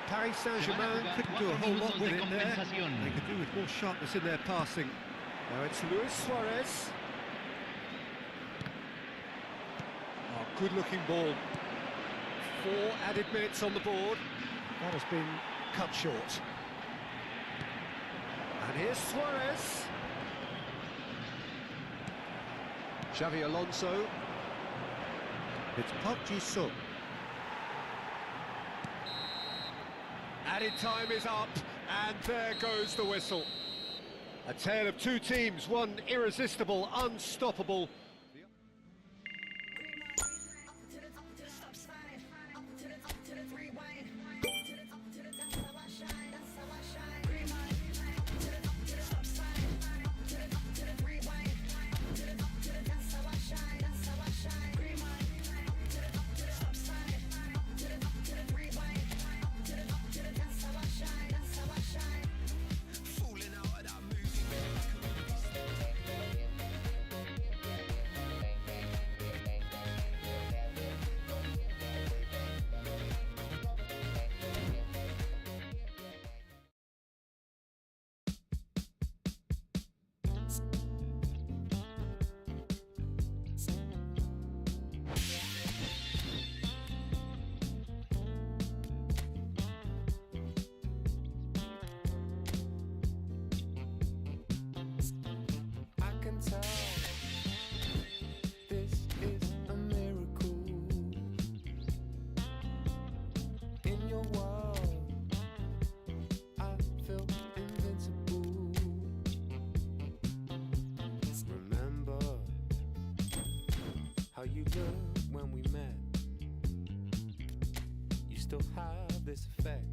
Paris Saint-Germain couldn't do a whole lot with it there. They could do with more sharpness in their passing. Now it's Luis Suarez. Oh, good-looking ball. 4 added minutes on the board. That has been cut short. And here's Suarez. Xavi Alonso. It's Park Ji-sung. Added time is up, and there goes the whistle. A tale of 2 teams, one irresistible, unstoppable. How you looked when we met. You still have this effect.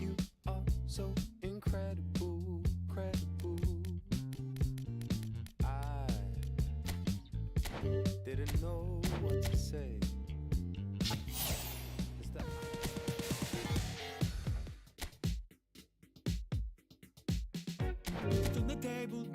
You are so incredible, credible. I didn't know what to say. Is that From the table,